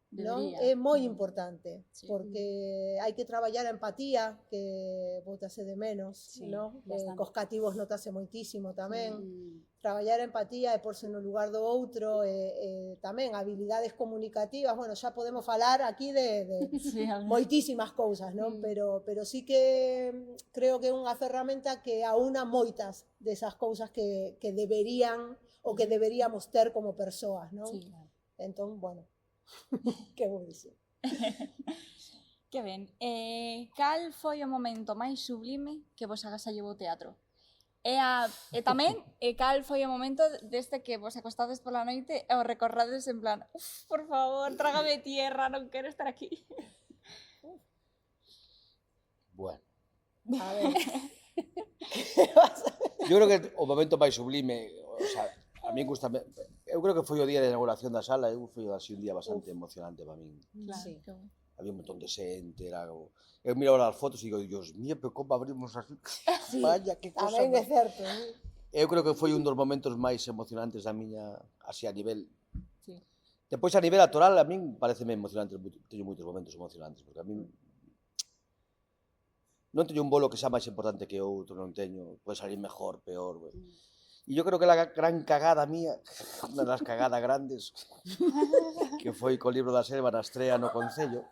non? É moi importante, porque hai que traballar a empatía, que botase de menos, non? Cos cativos notase moitísimo tamén. Traballar a empatía e porse no lugar do outro, e tamén habilidades comunicativas, bueno, xa podemos falar aquí de moitísimas cousas, non? Pero sí que creo que é unha ferramenta que aúna moitas desas cousas que deberían ou que deberíamos ter como persoas, non? Entón, bueno, que vou dicir? Que ben. Cal foi o momento máis sublime que vos agasallo o teatro? E tamén, cal foi o momento deste que vos acostades pola noite e os recorrades en plan, por favor, trágame tierra, non quero estar aquí. Bueno. A ver. Yo creo que o momento máis sublime, o sea, a mí gusta, eu creo que foi o día de inauguración da sala, foi así un día bastante emocionante para min. Sí. Había un montón de xente, era como... Eu miro ahora as fotos e digo, Dios mío, pero como abrimos así? Sí, vaya, que cosa... tamén é certo. Eu creo que foi un dos momentos máis emocionantes da miña, así a nivel... Sí. Depois a nivel actoral, a min pareceme emocionante, teño moitos momentos emocionantes, porque a min... Non teño un bolo que xa máis importante que outro, non teño, pode salir mejor, peor... E eu creo que a gran cagada mía, unha das cagadas grandes, que foi co libro da Selva na estrea no Concello,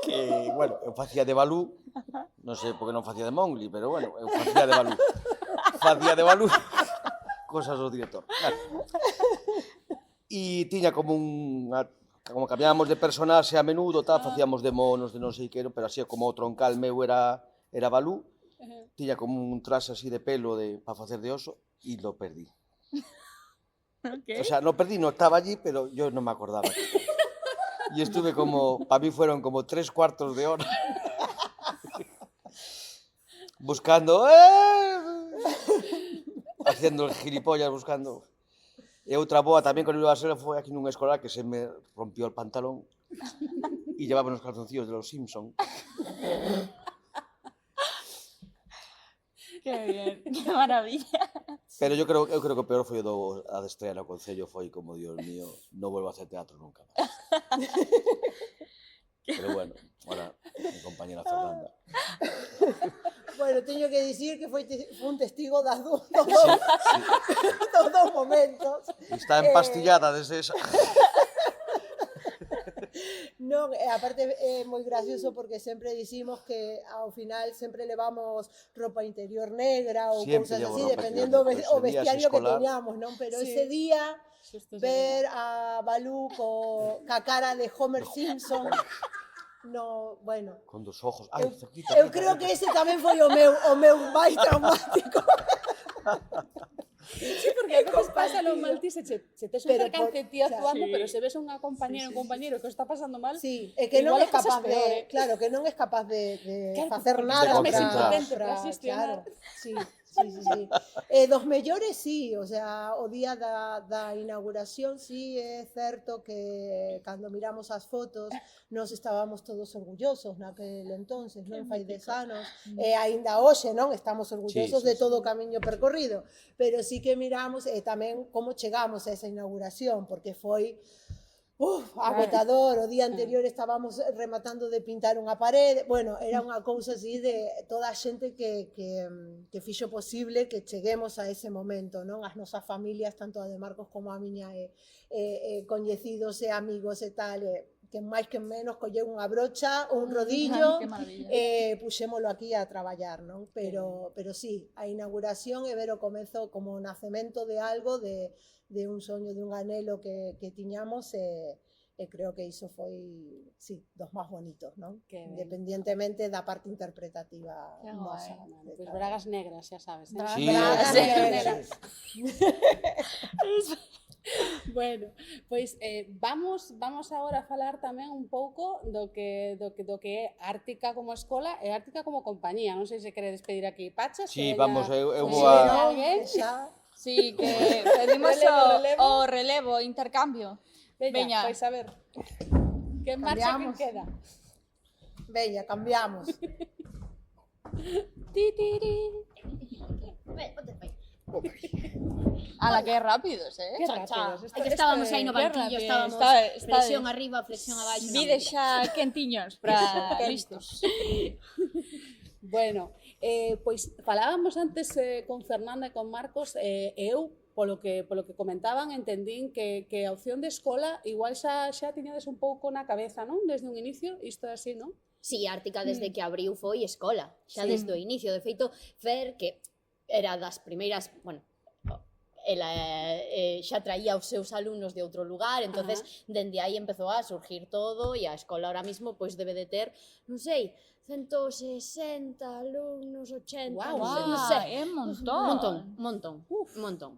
que, bueno, eu facía de Balú, non sei porque non facía de Mowgli, pero, bueno, eu facía de Balú. Facía de Balú, cosas do director. Claro. E tiña como como cambiábamos de personaxe a menudo, tal, facíamos de monos, de non sei que, pero así como o troncal meu era Balú, tiña como un traxe así de pelo para facer de oso, e lo perdí. O sea, lo perdí, no estaba allí, pero yo no me acordaba. Y estuve como, para mí fueron como 3 cuartos de hora buscando, haciendo el gilipollas, buscando. E outra boa tamén con o libro da Selva foi aquí nun escolar que se me rompió el pantalón e llevaba unos calzoncillos de los Simpson. Que bien, que maravilla. Pero eu creo que o peor foi o da estrea no Concello, foi como, Dios mío, non volvo a hacer teatro nunca máis. Pero bueno, ahora mi compañera Fernanda. Bueno, teño que dicir que foi un testigo dos dous momentos. Está empastillada desde esa... Non, aparte é moi gracioso porque sempre dicimos que ao final sempre levamos roupa interior negra ou cousas así, dependendo o vestiario que teñamos, non? Pero ese día ver a Balú ca cara de Homer Simpson no, bueno. Con dos ojos. Eu creo que ese tamén foi o meu máis traumático. Sí, porque a veces pasa lo mal ti se tes un Pero percance ti actuando, sí. pero se ves unha compañera ou un compañeiro que o está pasando mal, Sí, é que non igual é capaz pasas peor, de, claro, que non é capaz de Claro, facer porque nada estás máis impotente para claro, xestionar. sí. Dos mellores, sí, o sea, o día da inauguración, sí, é certo que cando miramos as fotos nos estábamos todos orgullosos naquel entonces, non fai 10 anos, e aínda hoxe, non, estamos orgullosos de todo o camiño percorrido, pero sí que miramos tamén como chegamos a esa inauguración, porque foi agotador, o día anterior estábamos rematando de pintar unha parede, bueno, era unha cousa así de toda a xente que fixo posible que cheguemos a ese momento, non? As nosas familias, tanto a de Marcos como a miña, coñecidos e amigos e tal, que máis que menos colleu unha brocha, un rodillo, Que maravilla. puxémolo aquí a traballar, non? Pero sí, a inauguración é ver o comezo como o nacemento de algo, de un soño, de un anhelo que tiñamos, e creo que iso foi, sí, dos máis bonitos, non? Independientemente da parte interpretativa nosa. Pois bragas negras, xa sabes. Sí, Bragas negras. Bueno, pois vamos agora a falar tamén un pouco do que é Ártica como escola e Ártica como compañía. Non sei se queredes pedir aquí pachas. Sí, vamos, eu vou Sí, a... non? Xa. Sí, que pedimos o relevo, intercambio. Veña, Veña. pois a ver. Que marcha que Cambiamos. queda? Veña, cambiamos. Ti, ti, ti. Ala, que rápidos, Que rápidos. É que estábamos aí no qué banquillo, rápido, estábamos está flexión arriba, flexión abaixo. Vides xa quentiños para listos. Bueno, pois falábamos antes con Fernanda e con Marcos, eu, polo que comentaban, entendín que a opción de escola igual xa tiñades un pouco na cabeza, non? Desde un inicio, isto é así, non? Sí, Ártica desde que abriu foi escola, xa Sí. desde o inicio. De feito, Fer, que era das primeiras, bueno, ela xa traía os seus alumnos de outro lugar, entonces dende aí empezou a surgir todo e a escola ahora mismo pois debe de ter, non sei, 160 alumnos, 80, Guau, non sei. É un montón. Un montón.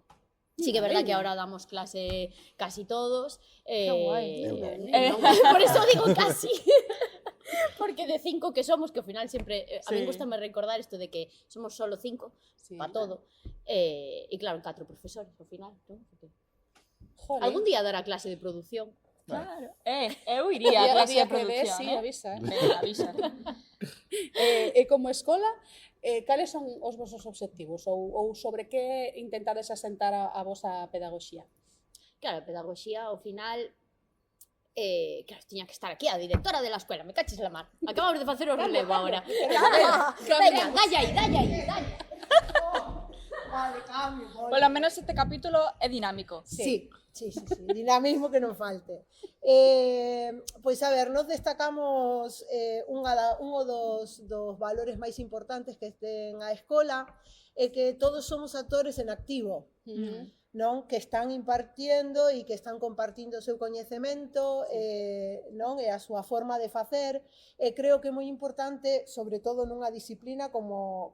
Sí que é verdad que ahora damos clase casi todos. guai. Por eso digo casi. Porque de 5 que somos, que ao final sempre... A mí Sí. gustame recordar isto de que somos solo 5 Sí. para todo. E claro, 4 profesores ao final. ¿No? Porque Jolín. algún día dará clase de producción. Claro. Eu iría a clase de que ves, producción, sí, avisa. Avisa. E como escola, cales son os vosos obxectivos? Ou sobre que intentades asentar a vosa pedagogía? Claro, a pedagogía ao final... claro, tiña que estar aquí a directora de la escuela, me caches la mar. Acabamos de facer o relevo agora. Venga, dalle aí. Vale, cambio. Polo menos este capítulo é dinámico. Sí, dinamismo que non falte. Pois a ver, nos destacamos un dos valores máis importantes que ten a escola é que todos somos actores en activo, non? Que están impartiendo e que están compartindo o seu coñecemento, non? E a súa forma de facer, e creo que é moi importante, sobre todo nunha disciplina como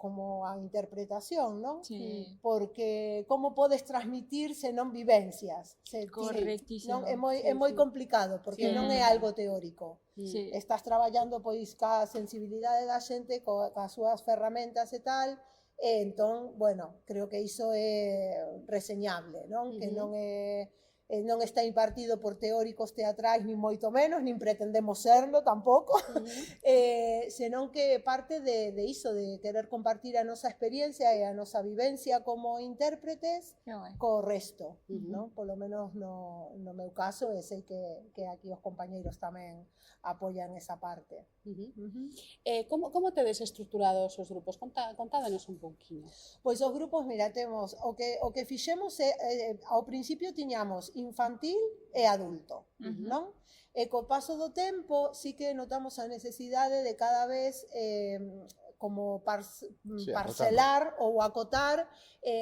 a interpretación, non? Sí. Porque como podes transmitir se non vivencias? Correctísimo. Non? É moi complicado, porque Sí. non é algo teórico. Sí. Estás traballando pois ca sensibilidade da xente, coas súas ferramentas e tal, e entón, bueno, creo que iso é reseñable, non? Que non está impartido por teóricos teatrais, nin moito menos, nin pretendemos serlo tampouco, senón que parte de iso, de querer compartir a nosa experiencia e a nosa vivencia como intérpretes Qué guai. co resto, non? Polo menos no meu caso, e sei que aquí os compañeiros tamén apoian esa parte. Como tedes estruturados os grupos? Contádenos un pouquiño. Pois os grupos, mira, temos o que fixemos ao principio tiñamos infantil e adulto, non? E co paso do tempo sí que notamos a necesidade de cada vez Sí, parcelar ou acotar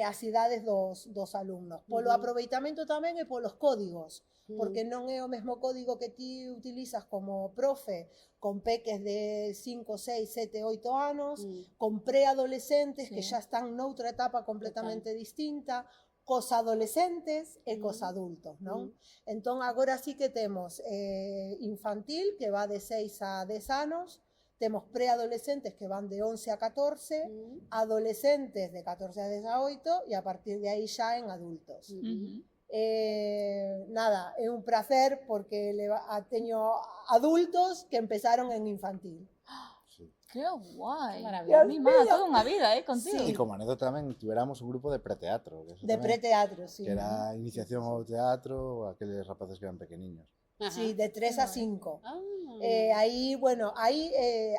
as idades dos alumnos. Polo aproveitamento tamén e polos códigos, porque non é o mesmo código que ti utilizas como profe con peques de 5, 6, 7, 8 anos, con preadolescentes que xa están noutra etapa completamente distinta, cos adolescentes e cos adultos, non? Entón, agora sí que temos infantil, que va de 6 a 10 anos, temos preadolescentes que van de 11 a 14, adolescentes de 14 a 18 e a partir de aí xa en adultos. Nada, é un placer porque teño adultos que empezaron en infantil. Que guai. Maravilla. Mima, toda unha vida, contigo. E como anécdota tamén tiveramos un grupo de preteatro. Que De preteatro, sí. Que era iniciación ao teatro, aqueles rapaces que eran pequeniños. Sí, de 3 a 5. Ah. Aí, bueno, aí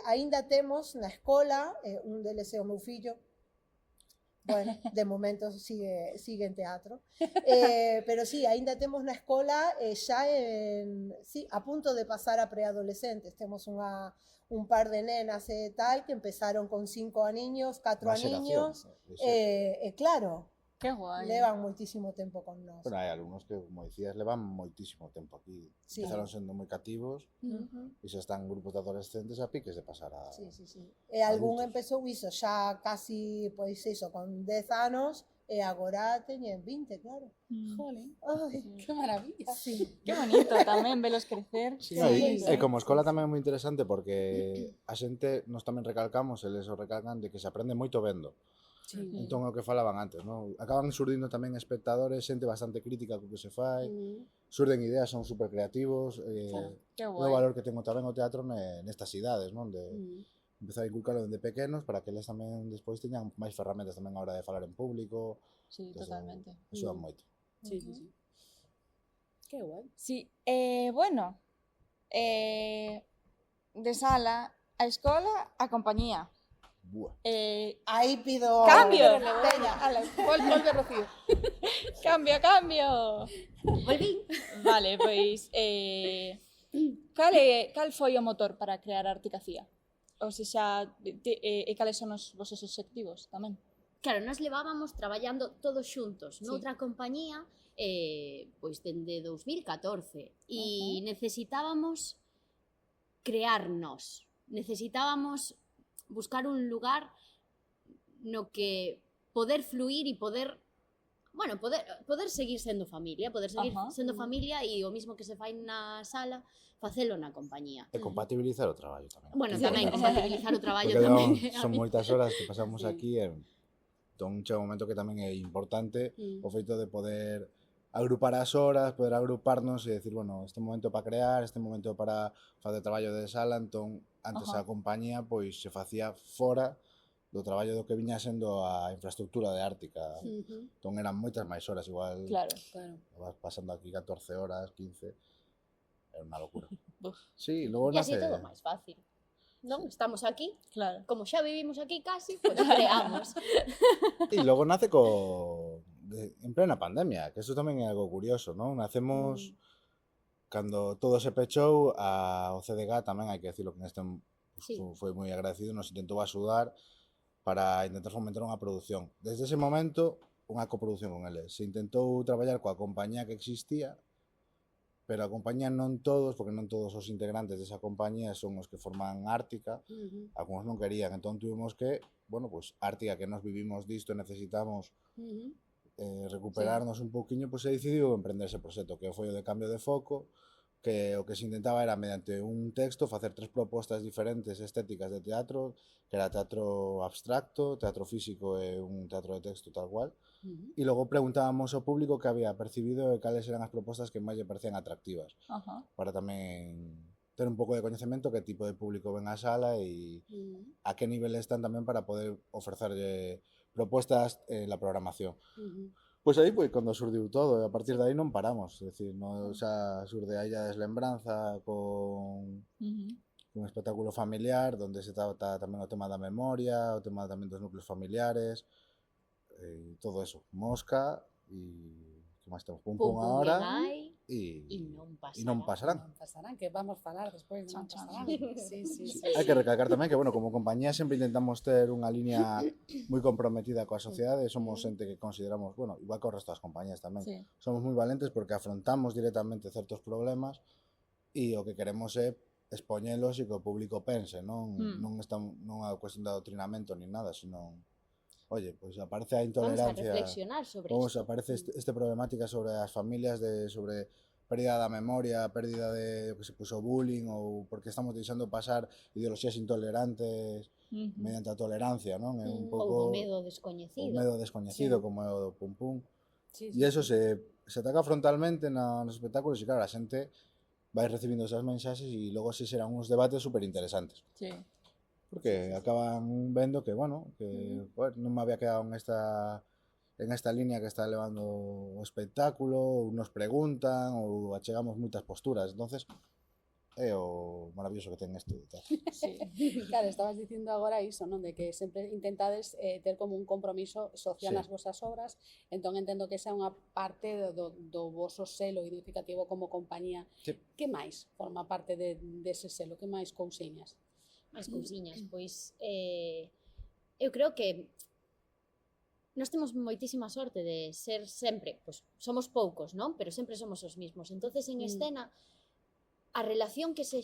aínda temos na escola, un deles é o meu fillo, bueno, de momento sigue en teatro, pero sí, aínda temos na escola xa a punto de pasar a preadolescentes, temos un par de nenas e tal que empezaron con 5 aniños, 4 aniños, claro, Que guai. levan moitísimo tempo con nós. Pero hai alumnos que, como dicías, levan moitísimo tempo aquí. Sí. Empezaron sendo moi cativos e xa están grupos de adolescentes a piques de pasar a... Sí. E algún adultos. empezou iso xa casi, pois iso, con 10 anos, e agora teñen 20, claro. Jolín, Ai, que maravilla. sí. Que bonito tamén velos crecer. Sí, Sí, e como escola tamén é moi interesante porque a xente nos tamén recalcamos, eles o recalcan de que se aprende moito vendo. Sí. Entón é o que falaban antes, non? Acaban surdindo tamén espectadores, xente bastante crítica co que se fai, surden ideas, son super creativos, Que o guai. valor que ten tamén o teatro nestas idades, non? De empezar a inculcarlo dende pequenos para que eles tamén despois teñan máis ferramentas tamén a hora de falar en público. Sí, Eso totalmente. axudan moito. Sí. Qué guai. Sí, bueno, de sala a escola a compañía. Buah. Aí pido... Cambio. Veña, Ala, volve Rocío. Cambio. Volvín. Vale, pois cal foi o motor para crear Articacía? Ou sexa, e cales son os vosos obxectivos tamén? Claro, nos levábamos traballando todos xuntos Sí. noutra compañía pois dende 2014 e necesitábamos crearnos, necesitábamos buscar un lugar no que poder fluir e poder seguir sendo familia, poder seguir sendo familia e o mismo que se fai na sala, facelo na compañía. E compatibilizar o traballo tamén. Bueno, tamén compatibilizar o traballo Porque tamén. son moitas horas que pasamos aquí e entón chega un momento que tamén é importante o feito de poder agrupar as horas, poder agruparnos e decir, bueno, este momento para crear, este momento para facer traballo de sala, entón antes a compañía pois se facía fora do traballo do que viña sendo a infraestructura de Ártica. Entón eran moitas máis horas, igual Claro. vas pasando aquí 14 horas, 15, é unha locura. Buf. Sí, logo E así nace... todo máis fácil. Non? Estamos aquí, Claro. como xa vivimos aquí casi, pois creamos. E logo nace en plena pandemia, que eso tamén é algo curioso, non? Nacemos cando todo se pechou, o CDG tamén hai que decirlo que neste Sí. foi moi agradecido, nos intentou axudar para intentar fomentar unha produción. Desde ese momento, unha coproducción con eles. Se intentou traballar coa compañía que existía, pero a compañía non todos, porque non todos os integrantes desa compañía son os que forman Ártica, algúns non querían, entón tuvimos que, bueno, pues Ártica, que nos vivimos disto e necesitamos recuperarnos un pouquiño, pois se decidiu emprender ese proxecto, que foi o de cambio de foco, que o que se intentaba era mediante un texto facer 3 propostas diferentes estéticas de teatro, que era teatro abstracto, teatro físico e un teatro de texto tal cual, e logo preguntábamos ao público que había percibido e cales eran as propostas que máis lle parecían atractivas, para tamén ter un pouco de coñecemento que tipo de público ven á sala e a que nivel están tamén para poder ofrecerlle propostas en la programación. Pois aí foi cando surdiu todo, e a partir de aí non paramos, é dicir, xa surde a Illa Deslembranza con un espectáculo familiar, onde se trata tamén o tema da memoria, o tema tamén dos núcleos familiares, todo eso, Mosca, e que máis temos? Pum Pum Ahora, E non e non pasarán. Non pasarán, que vamos falar despois, non Chan, chan. pasarán. Sí, sí, sí. Hai que recalcar tamén que, bueno, como compañía sempre intentamos ter unha liña moi comprometida coa sociedade, somos xente que consideramos, bueno, igual que o resto das compañías tamén, Sí. somos moi valentes porque afrontamos directamente certos problemas e o que queremos é expoñelos e que o público pense, non é cuestión de adoctrinamento ni nada, sino, oye, pois aparece a Vamos a intolerancia, reflexionar sobre isto. aparece este problemática sobre as familias, sobre pérdida da memoria, pérdida de que se puso bullying ou porque estamos deixando pasar ideoloxías intolerantes mediante a tolerancia, non? É un Ou pouco do medo o descoñecido. medo descoñecido, como é o do pum pum. Sí, E eso se ataca frontalmente nos espectáculos e claro, a xente vai recibindo esas mensaxes e logo se serán uns debates super interesantes. Sí. Porque acaban vendo que, bueno, que joder, non me había quedado en esta línea que está levando o espectáculo, ou nos preguntan, ou achegamos moitas posturas. Entonces, é o maravilloso que ten isto de tal. Sí. Claro, estabas dicindo agora iso, non? De que sempre intentades ter como un compromiso social Sí. nas vosas obras, entón entendo que esa é unha parte do voso selo identificativo como compañía. Sí. Que máis forma parte dese selo? Que máis cousiñas? Máis cousiñas, pois eu creo que nós temos moitísima sorte de ser sempre, pois somos poucos, non? Pero sempre somos os mismos. Entonces en escena a relación que se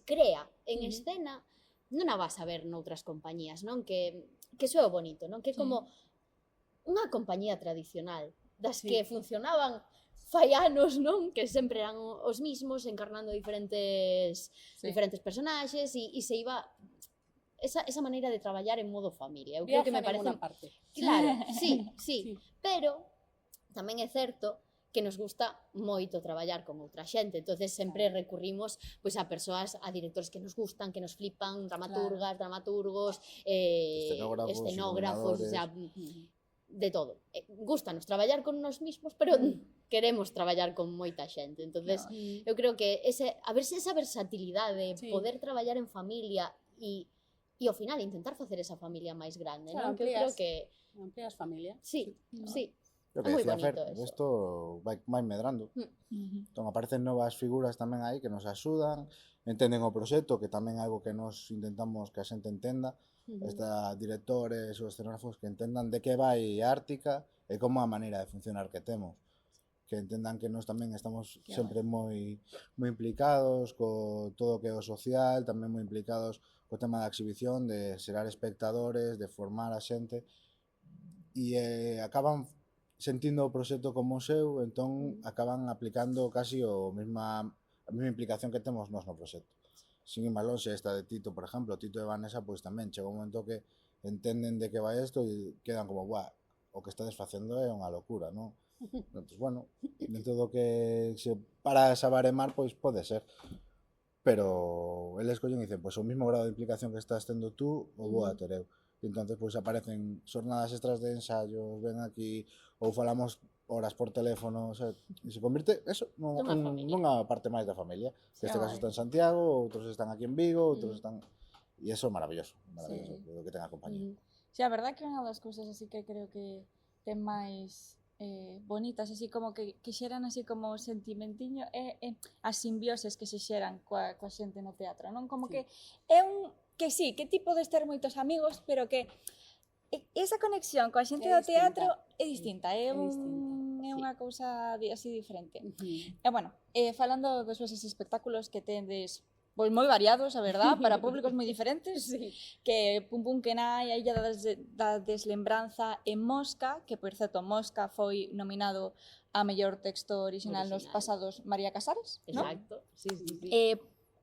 crea en escena non a vas a ver noutras compañías, non? Que iso é o bonito, non? Que é como unha compañía tradicional das que funcionaban fai anos, non? Que sempre eran os mismos encarnando diferentes personaxes e se iba esa maneira de traballar en modo familia. Eu creo que me parece parte. Claro, sí, pero tamén é certo que nos gusta moito traballar con outra xente, entonces sempre recurrimos pois a persoas, a directores que nos gustan, que nos flipan, dramaturgas, dramaturgos, escenógrafos, o sea, de todo. Gústanos traballar con nos mismos, pero queremos traballar con moita xente. Entonces, eu creo que a verse esa versatilidade, poder traballar en familia e ao final intentar facer esa familia máis grande, Claro, non? Que eu creo que amplias familia. sí. Lo É que moi decía Fer, bonito eso. esto vai medrando. Entón aparecen novas figuras tamén aí que nos axudan, entenden o proxecto, que tamén é algo que nos intentamos que a xente entenda, esta directores ou escenógrafos que entendan de que vai Ártica e como a maneira de funcionar que temos. Que entendan que nós tamén estamos sempre moi implicados co todo o que é o social, tamén moi implicados co tema da exhibición, de xerar espectadores, de formar a xente, e acaban sentindo o proxecto como o seu, entón acaban aplicando casi a mesma implicación que temos nós no proxecto. Sin ir máis lonxe, esta de Tito, por exemplo, Tito e Vanessa, pois tamén chega un momento que entenden de que vai isto e quedan como, buah, o que estades facendo é unha locura, non? Entón, bueno, dentro do que se para sabaremar, pois pode ser. Pero eles collen e dicen, pois o mismo grado de implicación que estás tendo tú, o vou a ter eu. E entonces pois aparecen xornadas extras de ensayos, ven aquí, ou falamos horas por teléfono, o sea, e se convirte eso nunha parte máis da familia. Que este caso está en Santiago, outros están aquí en Vigo, outros están... E eso é maravilloso, o que ten a compañía. Sí, a verdad que é unha das cousas así que creo que ten máis bonitas, así como que xeran así como sentimentiño, as simbioses que se xeran coa xente no teatro, non? Como que é un... que sí, que ti podes ter moitos amigos, pero que esa conexión coa xente do teatro é distinta, é unha cousa así diferente. E bueno, falando dos vosos espectáculos que tendes pois moi variados, a verdad, para públicos moi diferentes, que Pum Pum que nai, a Illa da Deslembranza e Mosca, que por certo Mosca foi nominado a mellor texto original nos pasados María Casares, non? Exacto, sí.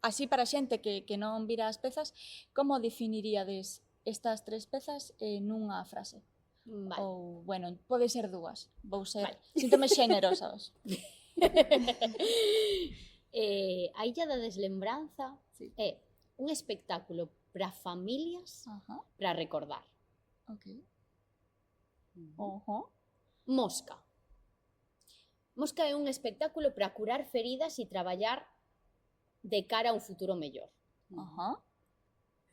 Así para a xente que non vira as pezas, como definiríades estas tres pezas nunha frase? Vale. Ou, bueno, pode ser dúas. Vou ser... Síntome xenerosa. A Illa da Deslembranza é un espectáculo para familias para recordar. Mosca. Mosca é un espectáculo para curar feridas e traballar de cara a un futuro mellor.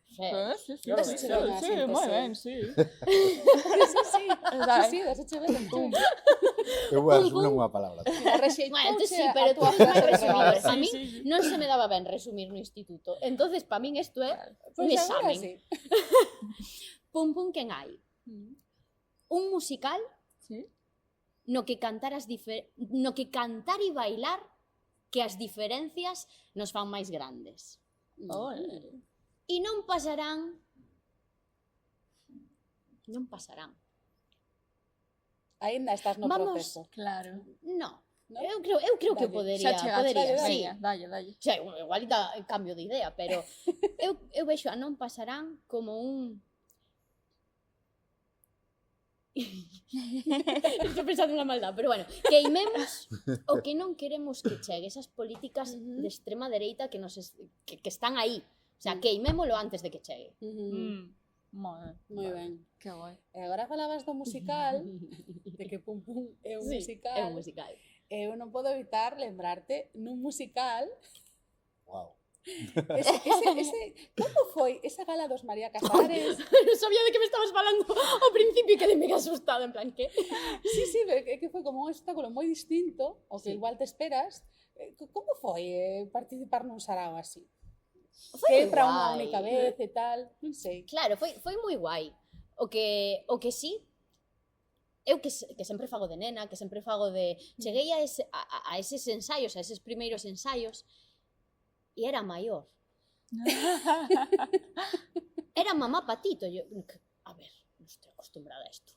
Sí. Yo lo veo. Sí, Yo sí, siento, moi sí. ben, sí. Sí, déseche ver. Eu vou a resumir unha palabra. Bueno, tú sí, pero tú eres máis resumidor. A min non se me daba ben resumir no instituto. Entonces, para min isto é un Pois agora examen. sí. Pum pum quen hai. Un musical Sí. no que cantar e bailar que as diferencias nos fan máis grandes. E non pasarán. Aínda estás no Vamos. proceso. Claro. No. ¿No? Eu creo que Dalle. Xa podería, chegaste, sí. dalle. O sea, igual cambio de idea, pero eu vexo a non pasarán como un... Estou pensando unha maldad, pero bueno, queimemos o que non queremos que chegue, esas políticas de extrema dereita que están aí. O sea, queimémolo antes de que chegue. Moi ben. Que guai. E agora falabas do musical, de que Pum Pum é un musical. É un musical. Eu non podo evitar lembrarte nun musical Wow. como foi esa gala dos María Casares? Non sabía de que me estabas falando ao principio e quedei mega asustada, en plan, que? Sí, é que foi como un espectáculo moi distinto ao que Sí. igual te esperas. Como foi participar nun sarao así? Foi Que para unha guai. única vez e tal, non sei. Claro, foi moi guai. O que sí, eu que sempre fago de nena, que sempre fago de... Cheguei a eses ensaios, a eses primeiros ensaios, e era maior. Era mamá patito. Yo, a ver, non estou acostumbrada a isto.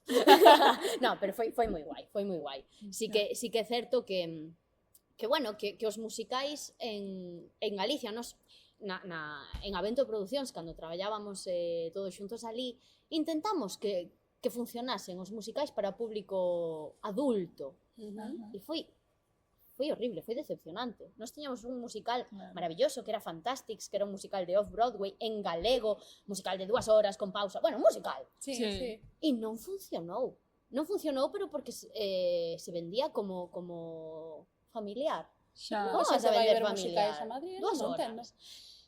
No, pero foi moi guai. Sí que é certo que bueno, que os musicais en Galicia, nos en Avento Producións, cando traballábamos todos xuntos ali, intentamos que funcionasen os musicais para público adulto. E foi horrible, foi decepcionante. Nós tiñamos un musical maravilloso, que era Fantastics, que era un musical de Off-Broadway, en galego, musical de 2 horas, con pausa, bueno, un musical. Sí. E non funcionou. Non funcionou, pero porque se vendía como familiar. Xa. Como Xa vas a se vai vender ver musicais familiar? a Madrid, 2 non entendo. horas.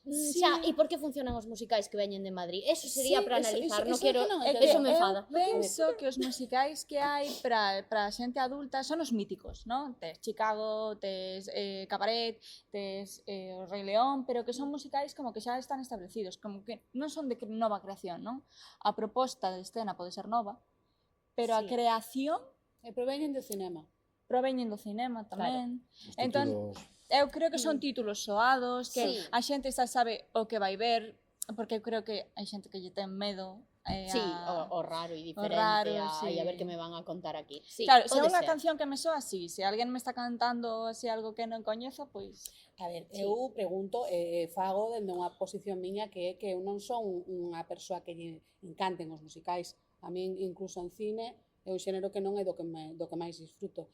Sí. Xa, e por que funcionan os musicais que veñen de Madrid? Eso sería Sí, para eso- analizar, eso- non eso quero, que non eso entendo. me enfada. Eu penso que os musicais que hai para a xente adulta son os míticos, non? Tes Chicago, tes Cabaret, tes o Rei León, pero que son musicais como que xa están establecidos, como que non son de nova creación, non? A proposta de escena pode ser nova, pero a Sí. creación E proveñen do cinema. proveñen do cinema tamén. Os Entón, títulos... eu creo que son títulos soados, que Sí. a xente xa sabe o que vai ver, porque eu creo que hai xente que lle ten medo Sí, o raro e diferente, raro, e a ver sí. que me van a contar aquí. Sí, Claro, se é pode unha ser. canción que me soa así, se alguén me está cantando así algo que non coñezo, pois... A ver, Sí. eu pregunto, fago dende unha posición miña que é que eu non son unha persoa que lle encanten os musicais. A min, incluso en cine, é un xénero que non é do que máis disfruto.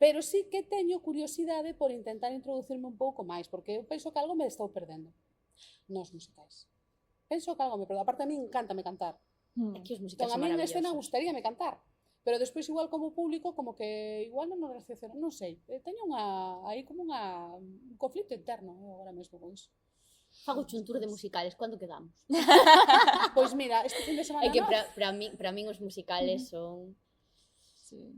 Pero sí que teño curiosidade por intentar introducirme un pouco máis, porque eu penso que algo me estou perdendo nos musicais. Penso que algo me perdendo. Aparte, a min encántame cantar. É que os musicais Entón, a son mí en escena maravillosos. gustaríame cantar. Pero despois igual como público, como que igual non nos recepciono, non sei. Teño aí como un conflito interno agora mesmo con iso. Fago un tour de musicales, cando quedamos? Pois mira, este fin de semana É que no, para min os musicales son... Sí.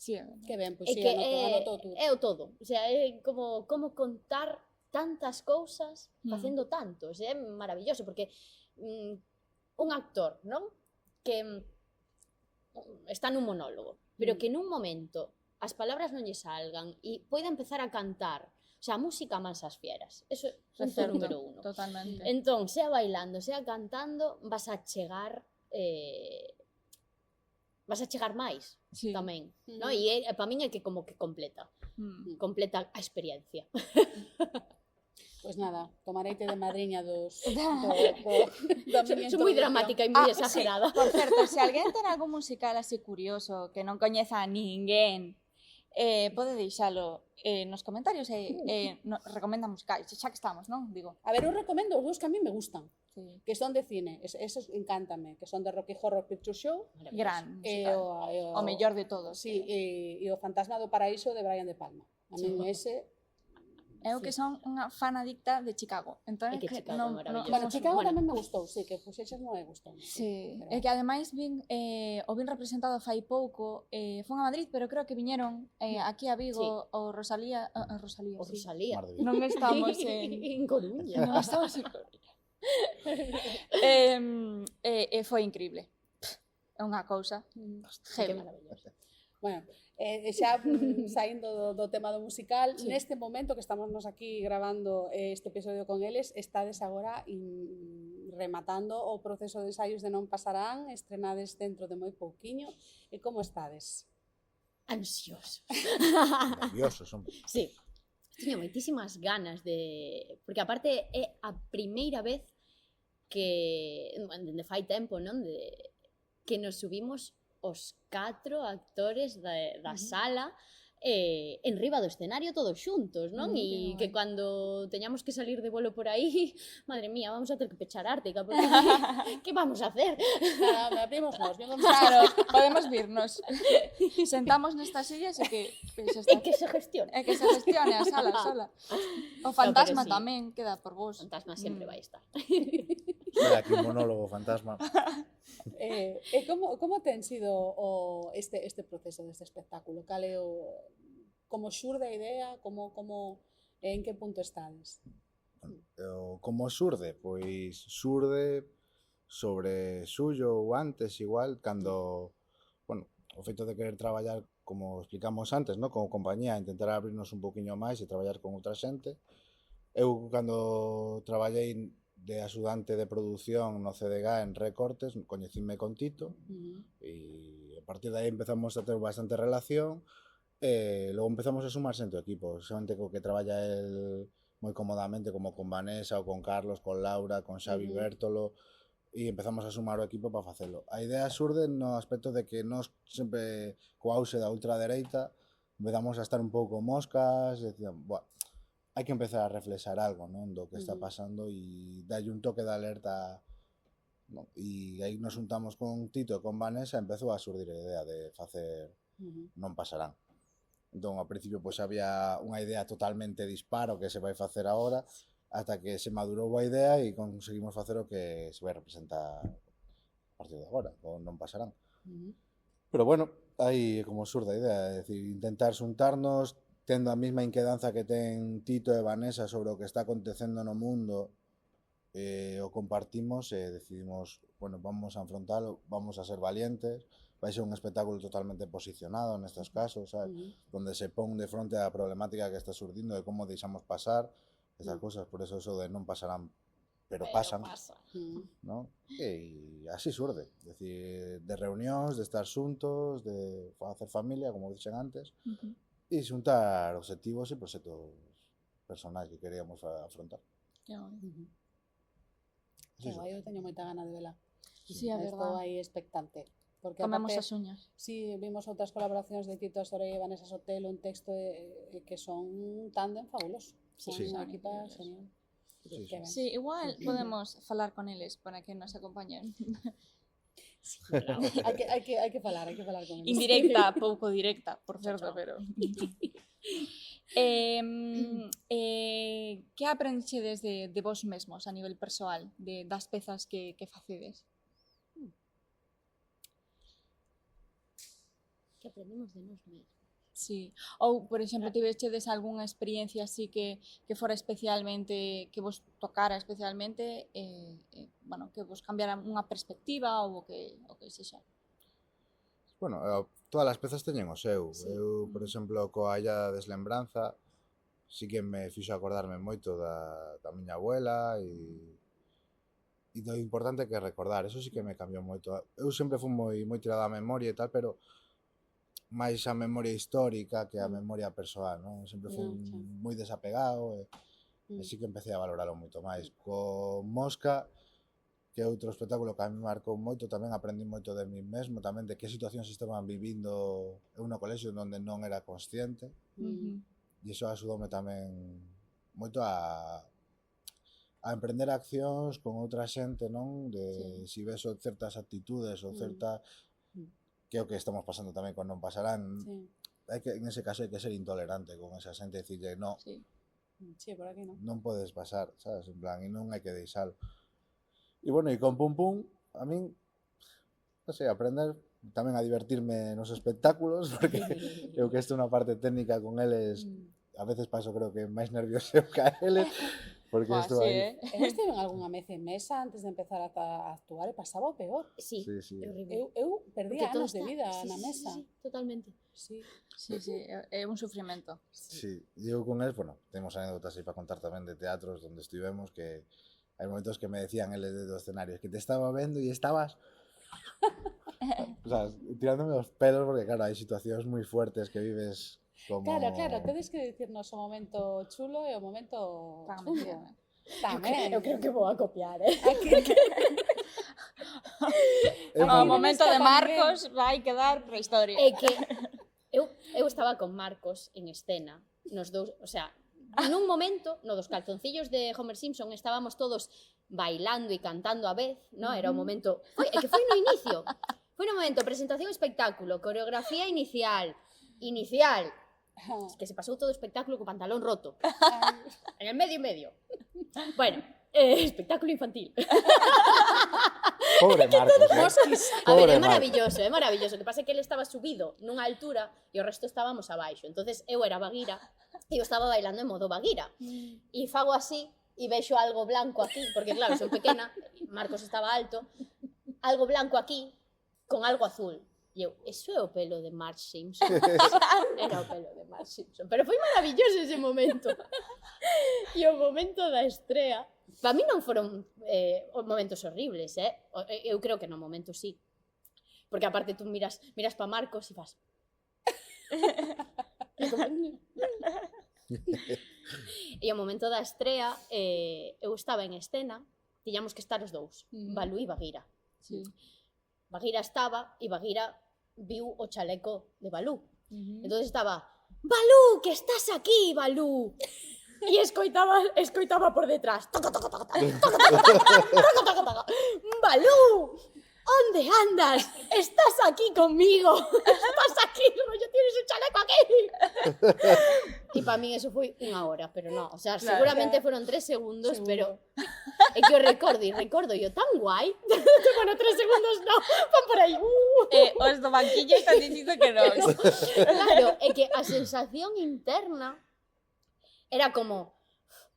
Sí, que ben, pois É sí, que anoto o tour. é o todo. O sea, é como contar tantas cousas Mm. facendo tanto. O sea, é maravilloso, porque un actor, non? Que está nun monólogo, pero que nun momento as palabras non lle salgan e poida empezar a cantar. O sea, a música mansa as fieras. Eso é punto certo, número 1. totalmente. Entón, sea bailando, sea cantando, vas a chegar máis Sí. tamén, no? E para min é que como que completa a experiencia. Pois nada, tomareite de madriña da miña Son moi introducción. dramática e moi Ah, exagerada. Por certo, se alguén ten algún musical así curioso que non coñeza a ninguén, pode deixalo nos comentarios recomenda musicais, xa que estamos, non? Digo, A ver, eu recomendo os dous que a mí me gustan, sí. que son de cine, esos encántame, que son de Rocky Horror Picture Show, Gran e musical. O mellor de todos. Sí, e o Fantasma do Paraíso de Brian De Palma. A mí ese Eu que son unha fan adicta de Chicago. Entón, É que Chicago é non, maravilloso. Bueno, Chicago Bueno. tamén me gustou, sí, que puxeches moi gustou. Sí, é que ademais o vin representado fai pouco, fun a Madrid, pero creo que viñeron aquí a Vigo o Rosalía, O sí. Rosalía. Mar de Vigo. Non estamos en En Coruña. non estamos en Coruña. Foi increíble. É unha cousa Que heavy. maravilloso. Bueno, xa saindo do tema do musical, Sí. neste momento que estamos nos aquí grabando este episodio con eles, estades agora rematando o proceso de ensaios de Non Pasarán, estrenades dentro de moi pouquiño, e como estades? Ansiosos. Nerviosos, hombre. Sí. Tiña moitísimas ganas de... Porque aparte é a primeira vez que... Dende fai tempo, non? Que nos subimos os 4 actores da sala en riba do escenario todos xuntos, non? E que cando teñamos que salir de vuelo por aí, madre mía, vamos a ter que pechar Ártica, porque que vamos a hacer? Vimos Claro, podemos virnos. Sentamos nestas sillas e que xa está. E que se gestione. É que se gestione a sala sola. O fantasma sí. tamén queda por vos. Fantasma sempre vai estar. Era aquí un monólogo fantasma. E como ten sido este proceso deste espectáculo? Cal é como xurde a idea? En que punto estades? Como xurde? Pois xurde sobre suyo ou antes igual, cando, bueno, o feito de querer traballar, como explicamos antes, ¿no? Como compañía, intentar abrirnos un poquinho máis e traballar con outra xente. Eu, cando traballei de axudante de produción no CDG en Recortes, coñecíme con Tito, e a partir de aí empezamos a ter bastante relación, e logo empezamos a sumar xente ao equipo, xente co que traballa el moi cómodamente, como con Vanessa ou con Carlos, con Laura, con Xavi Bértolo, e empezamos a sumar o equipo para facelo. A idea xurde no aspecto de que nós sempre, co auxe da ultradereita, empezamos a estar un pouco moscas, e decían, buah, hai que empezar a reflexar algo, non, do que está pasando e dalle un toque de alerta, non? E aí nos juntamos con Tito e con Vanessa e empezou a surdir a idea de facer Non Pasarán. Entón, ao principio, pois, había unha idea totalmente disparo que se vai facer agora, ata que se madurou a idea e conseguimos facer o que se vai representar a partir de agora, o Non Pasarán. Pero bueno, aí como surda a idea, é dicir, intentar xuntarnos tendo a mesma inquedanza que ten Tito e Vanessa sobre o que está acontecendo no mundo, o compartimos e decidimos, bueno, vamos a afrontalo, vamos a ser valientes, vai ser un espectáculo totalmente posicionado nestes casos, sabes? Donde se pon de fronte a problemática que está surdindo de como deixamos pasar estas cosas, por eso de non pasarán, pero pasan, ¿no? E así surde, es decir, de reunións, de estar xuntos, de facer familia, como dixen antes, e xuntar objetivos e proxectos personais que queríamos afrontar. Que guai. Eu teño moita gana de vela. Sí, a Estou verdade. aí expectante. Porque Comemos aparte, as uñas. sí, vimos outras colaboracións de Tito Astoré e Vanessa Sotelo en texto que son un tándem fabuloso. Son Sí. unha equipa genial. Sí, Que ben. Sí, igual podemos falar con eles para que nos acompañen. Hai que falar con eles. Indirecta, pouco directa, por certo, pero... Que aprendedes de vos mesmos a nivel persoal, das pezas que facedes? Que aprendemos de nós mesmos. Sí. Ou, por exemplo, tivechedes algunha experiencia así que fora especialmente, que vos tocara especialmente, bueno, que vos cambiara unha perspectiva ou o que sexa. Bueno, todas as pezas teñen o seu. Sí. Eu, por exemplo, coa Illa da Deslembranza, sí que me fixo acordarme moito da miña abuela e do importante que é recordar. Eso sí que me cambiou moito. Eu sempre fui moi tirado á memoria e tal, pero máis a memoria histórica que a memoria persoal, non? Sempre fui moi desapegado e sí que empecé a valoralo moito máis. Co Mosca, que é outro espectáculo que a mí marcou moito, tamén aprendí moito de mí mesmo, tamén de que situacións estaban vivindo eu no colexio onde non era consciente, e iso axudoume tamén moito a emprender accións con outra xente, non? De si ves certas actitudes ou certa que é o que estamos pasando tamén con Non Pasarán. Sí. Hai que, en ese caso, hai que ser intolerante con esa xente e dicirle, no, Sí. Sí, por aquí non. non podes pasar, sabes? En plan, e non hai que deixalo. E bueno, e con Pum Pum, a min, non sei, aprender tamén a divertirme nos espectáculos, porque eu que estou na parte técnica con eles, a veces paso creo que máis nervioso que a eles, porque Buah, estou sí, aí. Eu estive en algunha vez en mesa antes de empezar a actuar e pasaba o peor. Sí, Sí, sí. é horrible. Eu perdía Porque todo anos de está- vida sí, na sí, mesa. Sí, totalmente. Sí. Sí, é un sufrimento. Sí, e eu con eles, bueno, temos anécdotas aí para contar tamén de teatros onde estivemos que hai momentos que me decían eles do escenario que te estaba vendo e estabas o sea, tirándome os pelos porque claro, hai situacións moi fuertes que vives como Claro, tedes que dicirnos o momento chulo e o momento chungo. Tamén. Eu creo que vou a copiar, eh? Eu O Aquí non momento de escapa Marcos vai quedar para a historia. É que eu estaba con Marcos en escena, nos dous, o sea, nun momento, no dos calzoncillos de Homer Simpson, estábamos todos bailando e cantando a vez, no? Era o momento, é que foi no inicio, foi no momento, presentación espectáculo, coreografía inicial, que se pasou todo o espectáculo co pantalón roto, en el medio. Bueno, espectáculo infantil. pobre Marcos, A ver, Pobre é maravilloso, é maravilloso. O que pasa é que ele estaba subido nunha altura e o resto estábamos abaixo. Entonces eu era Baguira e eu estaba bailando en modo Baguira. E fago así e vexo algo blanco aquí, porque claro, son pequena, Marcos estaba alto, algo blanco aquí con algo azul. E eu, eso é o pelo de Marge Simpson. Era o pelo de Marge Simpson. Pero foi maravilloso ese momento. E o momento da estrea, para mí non foron momentos horribles, eu creo que no momento sí. Porque aparte tú miras pa Marcos e vas... E o momento da estrea, eu estaba en escena, tiñamos que estar os dous, Balú e Baguira. Sí. Baguira estaba e Baguira viu o chaleco de Balú. Entonces estaba, Balú, que estás aquí, Balú. E escoitaba por detrás. Balú, onde andas? Estás aquí conmigo. Estás aquí, rollo, tienes el chaleco aquí. E para min eso foi unha hora, pero no, o sea, Claro, seguramente foron 3 segundos, pero é que o recordo yo tan guai. Bueno, 3 segundos no, van por aí. Os do banquillo están dicindo que non. Claro, é que a sensación interna era como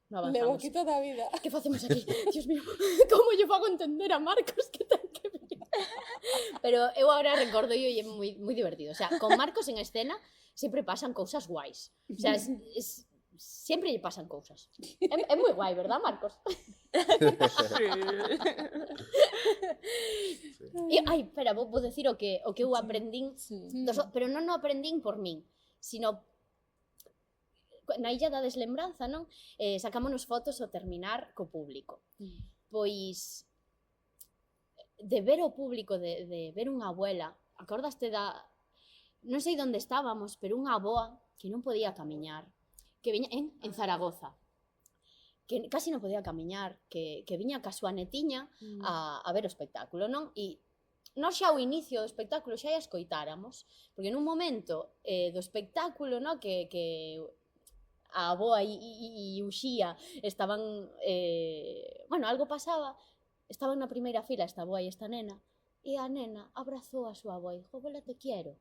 no Levo avanzamos. aquí toda a vida. Que facemos aquí? Dios mío, como lle fago entender a Marcos que ten que venir? Pero eu agora recordo e é moi divertido. O sea, con Marcos en escena sempre pasan cousas guais. O sea, sempre lle pasan cousas. É moi guai, verdad, Marcos? E, ai, espera, vou decir o que eu aprendín, pero non o aprendín por min, sino na Illa da Deslembranza, non? Sacámonos fotos ao terminar co público. Pois, de ver o público, de ver unha abuela, acordaste da... Non sei onde estábamos, pero unha aboa que non podía camiñar, que viña en Zaragoza, que casi non podía camiñar, que viña ca súa netiña a ver o espectáculo, non? E nós xa ao inicio do espectáculo xa a escoitáramos, porque nun momento do espectáculo, non, que a aboa e Uxía estaban, bueno, algo pasaba, estaban na primeira fila esta aboa e esta nena, e a nena abrazou a súa aboa e dixo, abuela, te quero.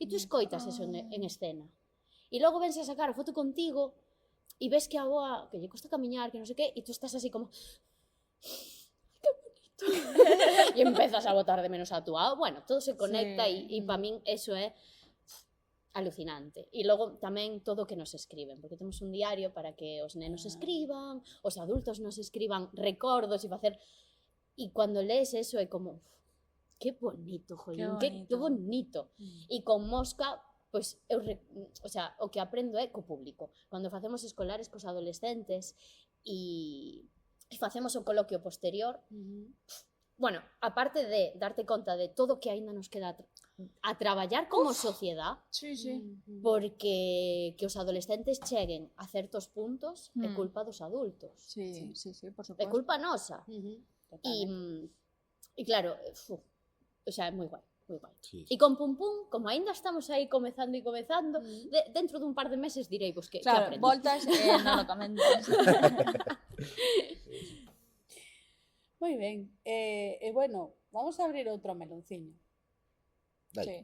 E tú escoitas eso en escena. E logo vense a sacar a foto contigo e ves que a aboa, que lle costa camiñar, que non sei que, e tú estás así como... Que bonito. E empezas a botar de menos a túa. Bueno, todo se conecta e para min eso é alucinante. E logo tamén todo o que nos escriben, porque temos un diario para que os nenos escriban, os adultos nos escriban recordos e facer... E cando lees eso é como... Que bonito, jolín, que bonito. E con Mosca, pois, o sea, o que aprendo é co público. Cando facemos escolares cos adolescentes e facemos o coloquio posterior, bueno, aparte de darte conta de todo o que aínda nos queda a traballar como sociedade, porque que os adolescentes cheguen a certos puntos é culpa dos adultos. Sí, por É suposto. culpa nosa. E claro, o sea, é moi guai. moi guai. Sí, E con Pum Pum, como aínda estamos aí comezando, dentro dun par de meses direivos que Claro, aprendo. voltas e non lo comentas. Moi ben. Bueno, vamos a abrir outro melonciño. Dai. Sí.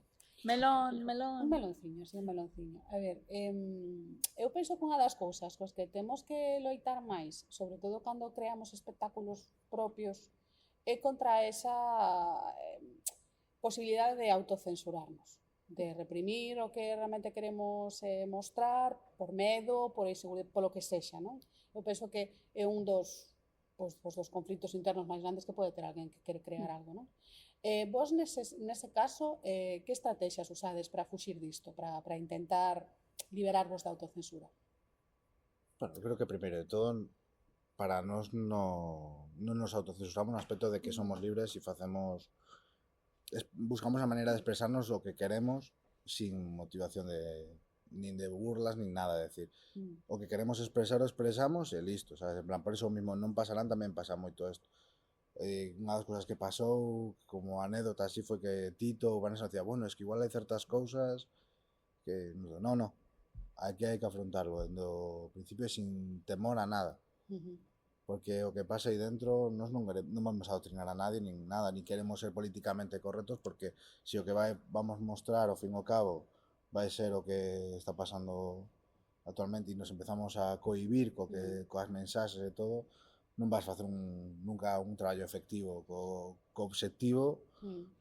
Melón, Un melón. melonciño, sí, un melonciño. A ver, eu penso que unha das cousas cos que temos que loitar máis, sobre todo cando creamos espectáculos propios, é contra esa posibilidade de autocensurarnos, de reprimir o que realmente queremos mostrar por medo, por inseguridade, polo que sexa, non? Eu penso que é un dos conflitos internos máis grandes que pode ter alguén que quere crear algo, non? Vos nese caso, que estrategias usades para fuxir disto, para intentar liberarvos da autocensura? Bueno, creo que primeiro de todo, para nós non nos autocensuramos no aspecto de que somos libres e buscamos a maneira de expresarnos o que queremos sin motivación nin de burlas, nin nada, é dicir, o que queremos expresar o expresamos e listo, sabes? En plan, por iso mismo non pasarán, tamén pasa moito isto. Unha das cousas que pasou como anécdota así foi que Tito ou Vanessa decía, bueno, es que igual hai certas cousas que non, aquí hai que afrontarlo dende o principio sin temor a nada, porque o que pasa aí dentro nós non vamos a adoctrinar a nadie nin nada, ni queremos ser políticamente correctos, porque se o que vamos mostrar ao fin e ao cabo vai ser o que está pasando actualmente e nos empezamos a cohibir coas mensaxes e todo, non vas facer nunca un traballo efectivo co obxectivo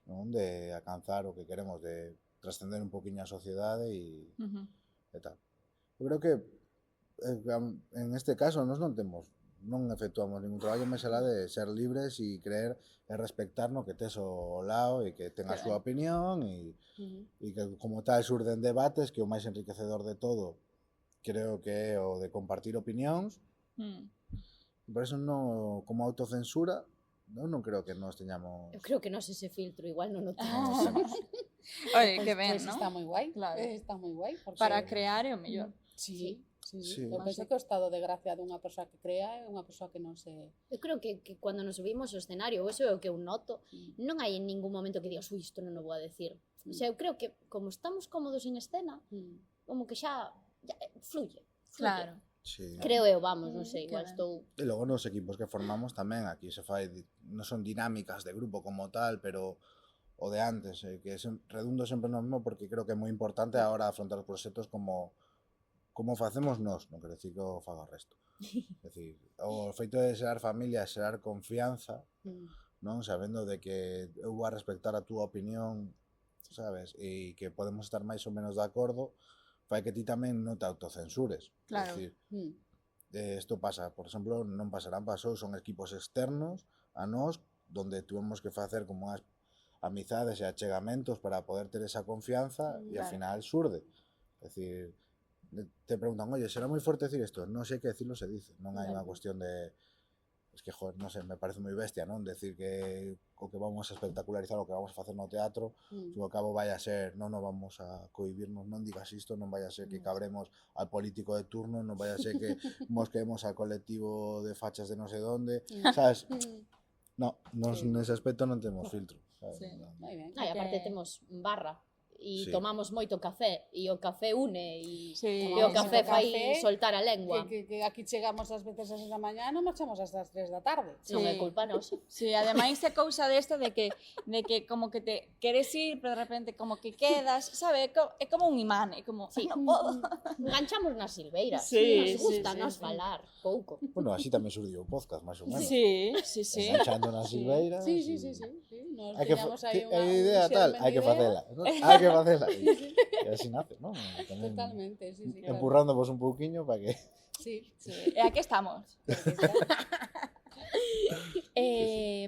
non, de alcanzar o que queremos, de trascender un poquinho a sociedade e tal. Eu creo que en este caso nós non efectuamos ningún traballo máis alá de ser libres e creer e respectar no que tes ao lado e que ten a súa opinión e que como tal surden debates, que o máis enriquecedor de todo creo que é o de compartir opinións. Por eso, como autocensura, non creo que nos teñamos... Eu creo que nós ese filtro igual non o nos temos. temos. Oye, que ben, Pues ¿no? está moi guai, Claro. está moi guai. Porque... Para crear é o mellor. Sí. Sí. Eu penso que o estado de gracia dunha persoa que crea é unha persoa que non se... Eu creo que cando nos subimos ao escenario, eso é o que eu noto, non hai en ningún momento que digas, isto non o vou a decir. O sea, eu creo que como estamos cómodos en escena, como que xa fluye. Claro. Sí. Creo eu, vamos, non sei, igual ben. estou... E logo nos equipos que formamos tamén, aquí se fai, non son dinámicas de grupo como tal, pero o de antes, que redundo sempre no mesmo porque creo que é moi importante a hora de afrontar os proxectos como facemos nós, non quero dicir que o faga o resto. É dicir, o feito de xerar familia, xerar confianza, non, sabendo de que eu vou a respectar a túa opinión, sabes, e que podemos estar máis ou menos de acordo, fai que ti tamén non te autocensures. Claro. É dicir, isto pasa, por exemplo, non pasou, son equipos externos a nós, donde tuvemos que facer como unhas amizades e achegamentos para poder ter esa confianza e ao final surde. É dicir, te preguntan, oye, será moi fuerte decir isto? Non sei que decirlo, se dice. Non hai unha cuestión de... Es que, joder, non sei, me parece moi bestia, non? Decir que o que vamos a espectacularizar, o que vamos a facer no teatro, que ao cabo vai a ser, non vamos a cohibirnos, non digas isto, non vai a ser que cabremos al político de turno, non vai a ser que mosquemos al colectivo de fachas de non sei donde, sabes? No, nos nese aspecto non temos filtro. Sabes? Sí. Moi ben. Ai, aparte temos barra e Sí. tomamos moito café e o café une e Sí. o café Moito fai café, soltar a lengua. Que aquí chegamos ás veces ás 6 da mañá, non marchamos hasta as 3 da tarde. Non é Sí. culpa nosa. Sí, ademais é cousa desta de que como que te queres ir, pero de repente como que quedas, sabe? É como un imán, é como, Sí. non podo. Enganchamos nas silveiras. Sí, Nos gusta sí, nos sí. falar pouco. Bueno, así tamén surdiu o podcast, máis ou menos. Sí, sí, sí. Enganchando na silveira. Sí. Nos Hai que teñamos a aí unha idea tal, hai que facela, ¿no? Hai que facela. E así nace, ¿no? Tamén Totalmente, sí, claro. empurrándovos un pouquiño para que... Sí. E aquí estamos.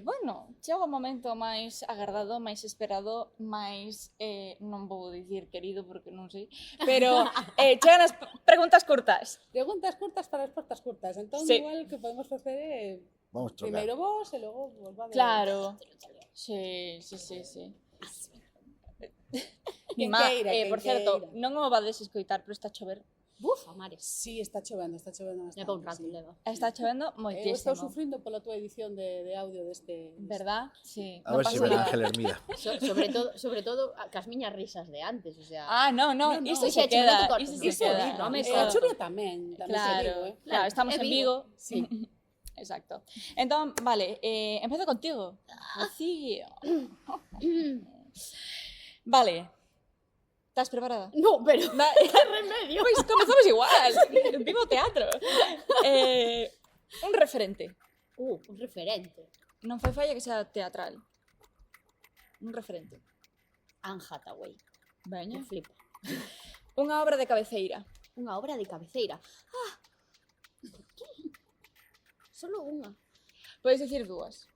Bueno, chega o momento máis agardado, máis esperado, máis, non vou dicir querido porque non sei, pero chegan as preguntas curtas. Preguntas curtas para respostas curtas. Entón, Sí. igual que podemos facer é Vamos trocar. primeiro vos e logo vos va de... Claro. Sí. Mi má, queira, quen por certo, queira. non o vades escoitar, pero está a chover. Buf, a mares. Sí, está chovendo bastante. Leva un rato, sí. leva. Está chovendo Eu moitísimo. estou sufrindo pola túa edición de audio deste... Verdad? Sí. A ver se ven Ángel Hermida. Sobre todo, cas miñas risas de antes, o sea... Ah, no, No, isto Pois se é, chegou queda, tu corpo, isto non? se Iso queda. no me E Eso- a Chuvia tamén te Claro, digo, claro, estamos É en Vigo. Vigo. Sí. Exacto. Entón, vale, empezo contigo. Así. Vale. Estás preparada? No, pero... Va- ¡Qué remedio! Pois comezamos igual. Vivo teatro. Un referente. Un referente. Non fai falla que sea teatral. Un referente. Anne Hathaway. Veña. Me flipa. Unha obra de cabeceira. Unha obra de cabeceira. Ah! Solo unha. Podes dicir dúas.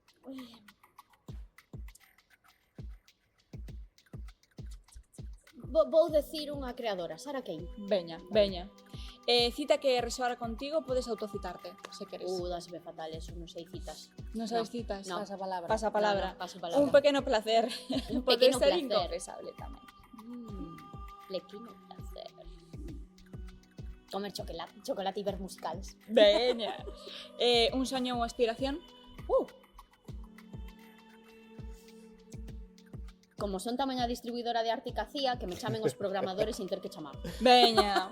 Vou decir unha creadora, Sarah Kane. Veña, veña. Cita que resoara contigo, podes autocitarte, se queres. Dasme fatal eso, non sei citas. Non sabes no, citas? no. Pasa a palabra. Pasa a palabra. No, paso palabra. Un pequeno placer. Un Pode pequeno ser placer. inconfesable tamén. Pequeno placer. Comer chocolate e ver musicales. Veña. Un soño ou aspiración? Como son tamén a distribuidora de arte que hacía, que me chamen os programadores sin ter que chamar. Veña.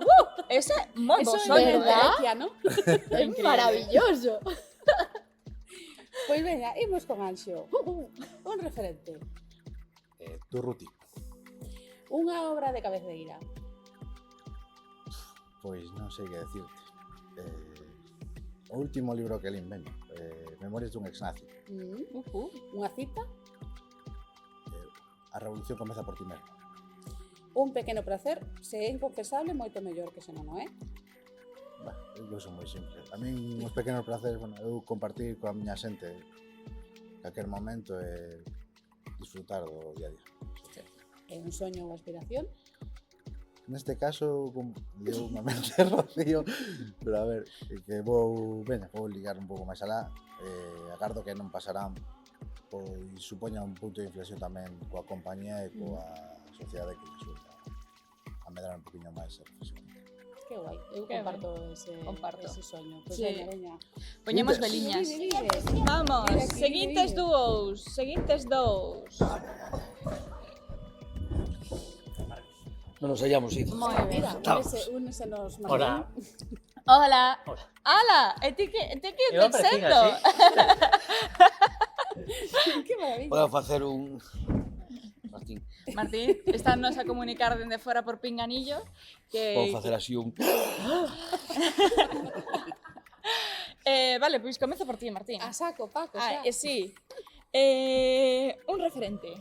Ese é moi bo Eso é soño, verdad? Grecia, ¿no? É maravilloso. Pois veña, imos con Anxo. Un referente. Durruti. Unha obra de cabeceira. Pois non sei que decirte. O último libro que lín, veño. Memorias dun ex-nazi. Unha cita. A revolución comeza por ti mesmo. Un pequeno placer. Se é inconfesable, moito mellor que se non, non é? Eu son moi simple. A min os pequenos placeres, bueno, eu compartir coa miña xente aquel momento e disfrutar do día a día. É un soño ou aspiración. Neste caso, deu unha mente Rocío, pero a ver, que vou ligar un pouco máis alá, agardo que non pasarán, pois supoña un punto de inflexión tamén coa compañía e coa sociedade que resulta a medrar un poquinho máis a reflexión. Que guai. Eu Que comparto Comparto. ese soño. Pois Sí. veña. Poñemos Vides. veliñas. Vides. Vamos, Mira aquí, seguintes mira. dúos, seguintes dous. Non nos hallamos ido. Moi ben. Mira, Estamos. únese nos Hola. Hola. Hola. Ala, e ti que Eu te aparecín sento? así. Que maravilla. Podemos facer un... Martín, Martín, estános a comunicar dende fora por pinganillo que podemos facer así un... vale, pois comezo por ti, Martín. A saco, Paco, Ah, xa. sí. Un referente.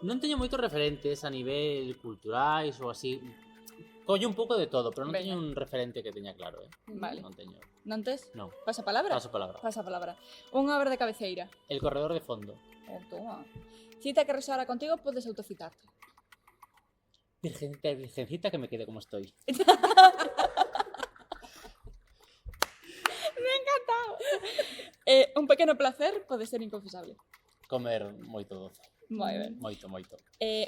Non teño moitos referentes a nivel culturais ou así. Collo un pouco de todo, pero non Veña. teño un referente que teña claro, Vale. Non teño. Non tes? Non. Pasa palabra? Paso palabra. Pasa palabra. Unha obra de cabeceira. El corredor de fondo. Toma. Cita que resoara contigo, podes autocitarte. Virgencita, virgencita, que me quede como estoy. Un pequeno placer pode ser inconfesable. Comer moito doce. Moi ben. Moito, moito.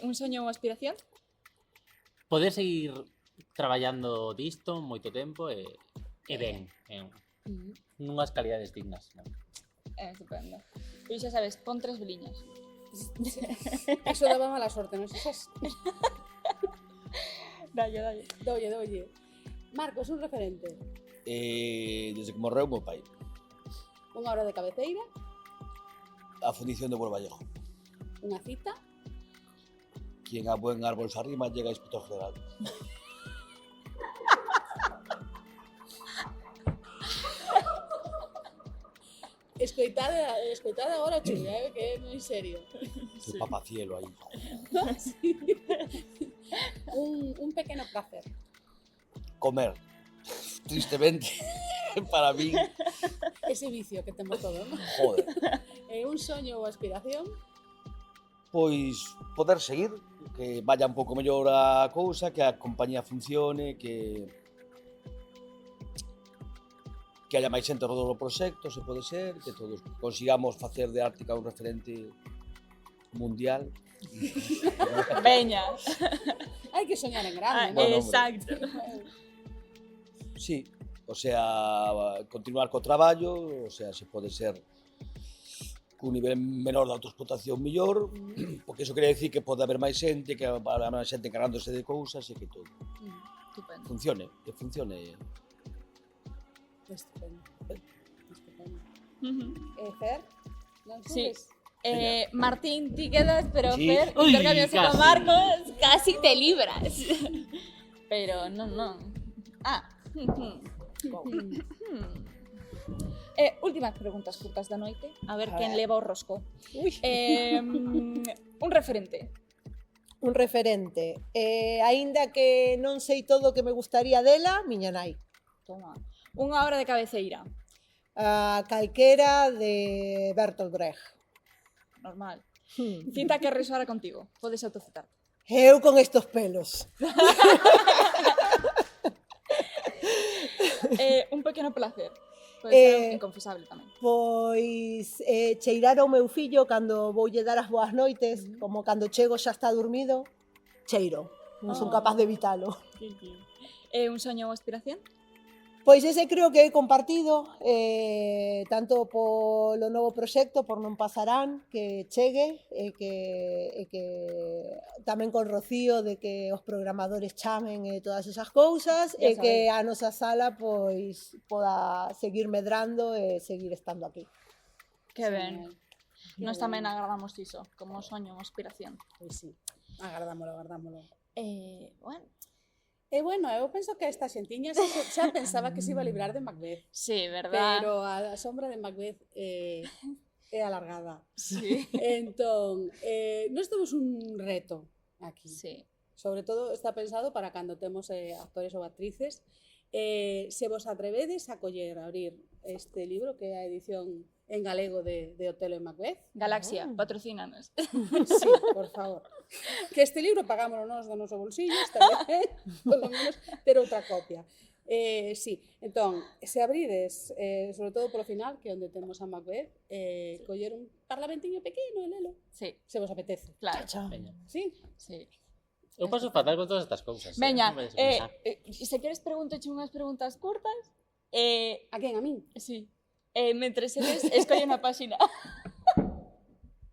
Un soño ou aspiración? Poder seguir traballando disto moito tempo e ben, en nunhas calidades dignas. Non? Estupendo. Pois xa sabes, pon 3 veliñas. Eso daba mala sorte, non sabes? Dalle, dalle. Dolle. Marcos, un referente. Desde que morreu meu pai. Unha obra de cabeceira. A fundición de Buen Vallejo. Unha cita. Quien a buen árbol se arrima llega a inspector general. Escoitade agora, Chulia, que é moi serio. El papacielo aí. Sí. Un pequeno placer. Comer. Tristemente, para mí, Ese vicio que temos todos, non? joder. Un soño ou aspiración. Pois poder seguir, que vaya un pouco mellor a cousa, que a compañía funcione, que haya máis xente ao redor do proxecto, se pode ser, que todos consigamos facer de Ártica un referente mundial. Veña. Hai que soñar en grande, Ah, non? Bueno, exacto. sí, o sea, continuar co traballo, o sea, se pode ser cun nivel menor de autoexplotación mellor, porque iso quere dicir que pode haber máis xente, que haber máis xente encargándose de cousas e que todo Estupendo. funcione, que funcione. Estupendo. Estupendo. Fer, non Sí. subes? Martín, ti quedas, pero Sí. Fer, Uy, intercambiase con casi. Marcos, casi te libras. Pero non. Últimas preguntas curtas da noite. A ver quen leva o rosco. Un referente. Un referente. Aínda que non sei todo o que me gustaría dela, miña nai. Toma. Unha obra de cabeceira. A calquera de Bertolt Brecht. Normal. Cita que resoara contigo. Podes autocitar. Eu con estos pelos. Un pequeno placer. Pode ser inconfesable tamén. Pois cheirar ao meu fillo cando voulle dar as boas noites, como cando chego xa está dormido, cheiro. Non son capaz de evitalo. Un soño ou aspiración? Pois ese creo que é compartido, tanto polo novo proxecto, por Non Pasarán, que chegue, e que tamén con Rocío, de que os programadores chamen e todas esas cousas, Ya e que a nosa sala pois poda seguir medrando e seguir estando aquí. Que ben. Nós tamén agardamos iso, como soño ou aspiración. Pois sí, agardámolo. Bueno, E bueno, eu penso que esta xentiña xa pensaba que se iba a librar de Macbeth, sí, verdad? pero a sombra de Macbeth é alargada. Sí. Entón, nós temos un reto aquí. Sí. Sobre todo está pensado para cando temos actores ou actrices. Se vos atrevedes a abrir este libro, que é a edición en galego de Otelo e Macbeth. Galaxia, patrocínanos. Sí, por favor. Que este libro pagámoslo nós do noso bolsillo, está ben, polo menos ter outra copia. Sí, entón, se abrides, sobre todo polo final, que é onde temos a Macbeth, coller un parlamentiño pequeno e lelo, Sí, se vos apetece. claro. Veña. Sí? Sí. Eu paso fatal con todas estas cousas. Veña, Non vais a pensar. se queres preguntoche unhas preguntas curtas, A quen? A min? sí. Mentre eles escolle unha páxina.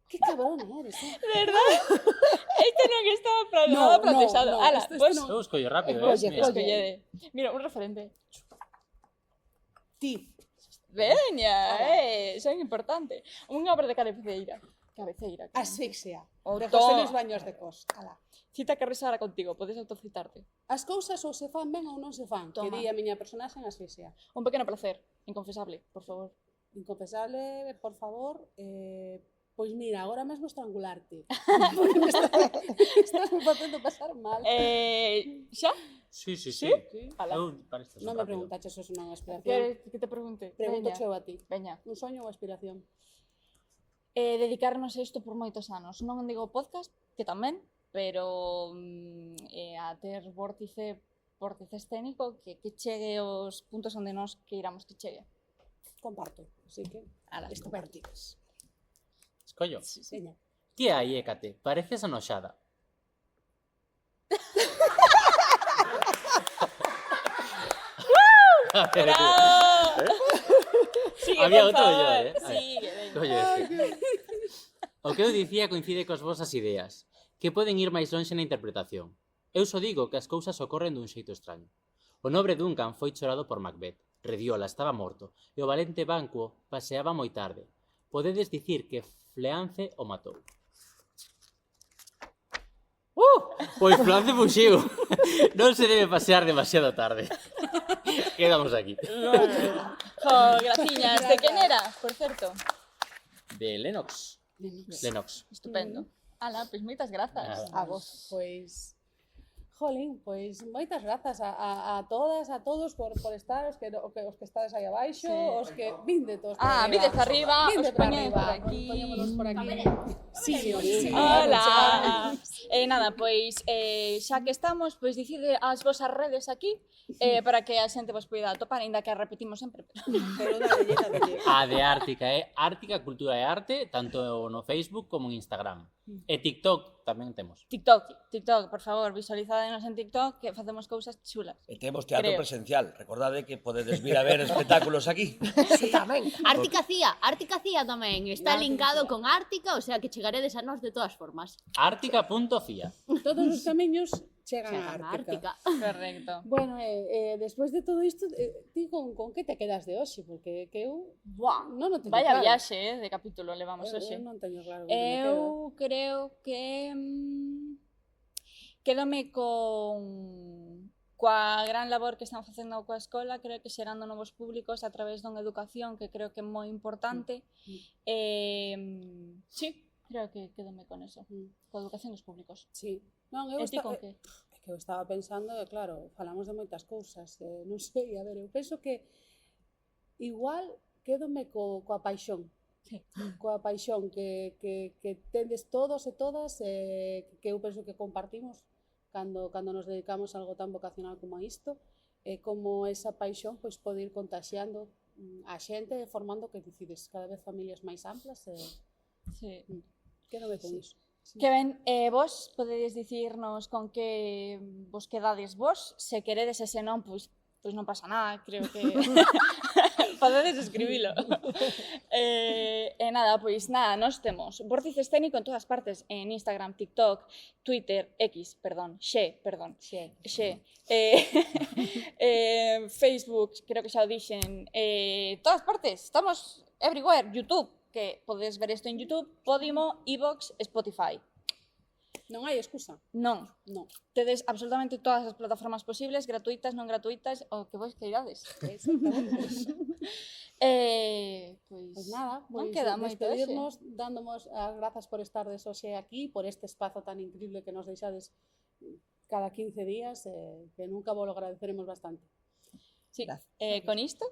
Que cabrona eres, Verdad? Este non estaba nada procesado. Ala, este pois non. Eu escollo rápido, Escolle, Mira. escollede. Mira, un referente. Ti. Veña, son importante. Unha obra de cabeceira. Cabeceira. claro. Asfixia. O De to- José Luis Baños de Cos. Ala. Cita que resara contigo, podes autocitarte. As cousas ou se fan ben ou non se fan. Que Toma. di a miña personaxe en Asfixia. Un pequeno placer, inconfesable, por favor. Inconfesable, por favor, pois mira, agora mesmo estrangularte. Estás me facendo pasar mal. Xa? Sí, sí, Sí? sí. Ala. Eu para isto son Non me rápido. preguntaches eso, non é aspiración. Queres que te pregunte? Pregunto Veña, cheo a ti. veña. Un soño ou aspiración? Dedicarnos a isto por moitos anos. Non digo podcast, que tamén, pero a ter vórtice escénico que chegue aos puntos onde nós queiramos que chegue. Comparto. Así que, Ala, compartidos. Escollo. Veña. Tía aí, Écate, pareces anoxada. ¡Bravo! Sigue, Había por outro favor. mellor, Sigue, veña. Escollo este. O que eu dicía coincide cos vosas ideas, que poden ir máis lonxe na interpretación. Eu só digo que as cousas ocorren dun xeito extraño. O nobre Duncan foi chorado por Macbeth. Rediola estaba morto e o valente Banquo paseaba moi tarde. Podedes dicir que Fleance o matou. Pois Fleance fuxiu. Non se debe pasear demasiado tarde. Quedamos aquí. Jo, graciñas. De quen era, por certo? De Lennox. Lennox. Estupendo. Ala, pois moitas grazas. Nada. A vos. Pois, jolín, pois moitas grazas a todas, a todos por estar, os que estades aí abaixo, Sí. os que vinde todos por Ah, vides arriba, Vinde os para poñedes arriba, por aquí. poñémonos por aquí. Sí, Hola. Nada, pois xa que estamos, pois dicide as vosas redes aquí para que a xente vos poida atopar, aínda que a repetimos sempre. Pero dale. A de Ártica é Ártica Cultura e Arte, tanto no Facebook como en Instagram. E TikTok tamén temos. TikTok, por favor, visualizadenos en TikTok que facemos cousas chulas. E temos teatro Creo. presencial. Recordade que podedes vir a ver espectáculos aquí. Sí, tamén. Ártica Cía tamén, está Ártica linkado Cía. con Ártica, o sea que chegaredes a nós de todas formas. Ártica.cia. Todos os camiños chegan Chegan a a Ártica. Ártica. Correcto. Bueno, despois de todo isto, ti con que te quedas de hoxe? Porque que eu non o teño Vaya claro. viaxe, de capítulo levamos Eu hoxe. non teño claro con que me quedo. Eu creo que quédome coa gran labor que están facendo coa escola, creo que xerando novos públicos a través dunha educación que creo que é moi importante. Sí, creo que quédome con eso, coa educación dos públicos. Sí. Non, eu E ti con que? É que eu estaba pensando, claro, falamos de moitas cousas, non sei, a ver, eu penso que igual quédome coa paixón. Sí. Coa paixón que tendes todos e todas, que eu penso que compartimos cando nos dedicamos a algo tan vocacional como a isto, como esa paixón pois pode ir contaxiando a xente e formando que decides cada vez familias máis amplas Sí. quédome con iso. Que ben, vos podedes dicirnos con que vos quedades vos, se queredes e se non, pois non pasa nada, creo que podedes escribilo. Nada, pois nada, nos temos Vórtice Escénico en todas partes, en Instagram, TikTok, Twitter, Xe, Facebook, creo que xa o dixen, todas partes, estamos everywhere, YouTube, que podedes ver isto en YouTube, Podimo, iVoox, Spotify. Non hai excusa. Non, Non. tedes absolutamente todas as plataformas posibles, gratuitas, non gratuitas, o que vos queirades. Pois nada, non pois queda moito hoxe. despedirnos dándonos as grazas por estardes hoxe aquí, por este espazo tan increíble que nos deixades cada 15 días, que nunca vos lo agradeceremos bastante. Sí. Con isto,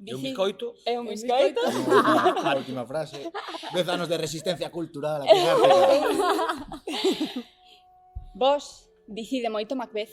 E un bizcoito. é un biscoito. A última frase. 10 anos de resistencia cultural aquí en Ártica. Vos dicide moito Macbeth.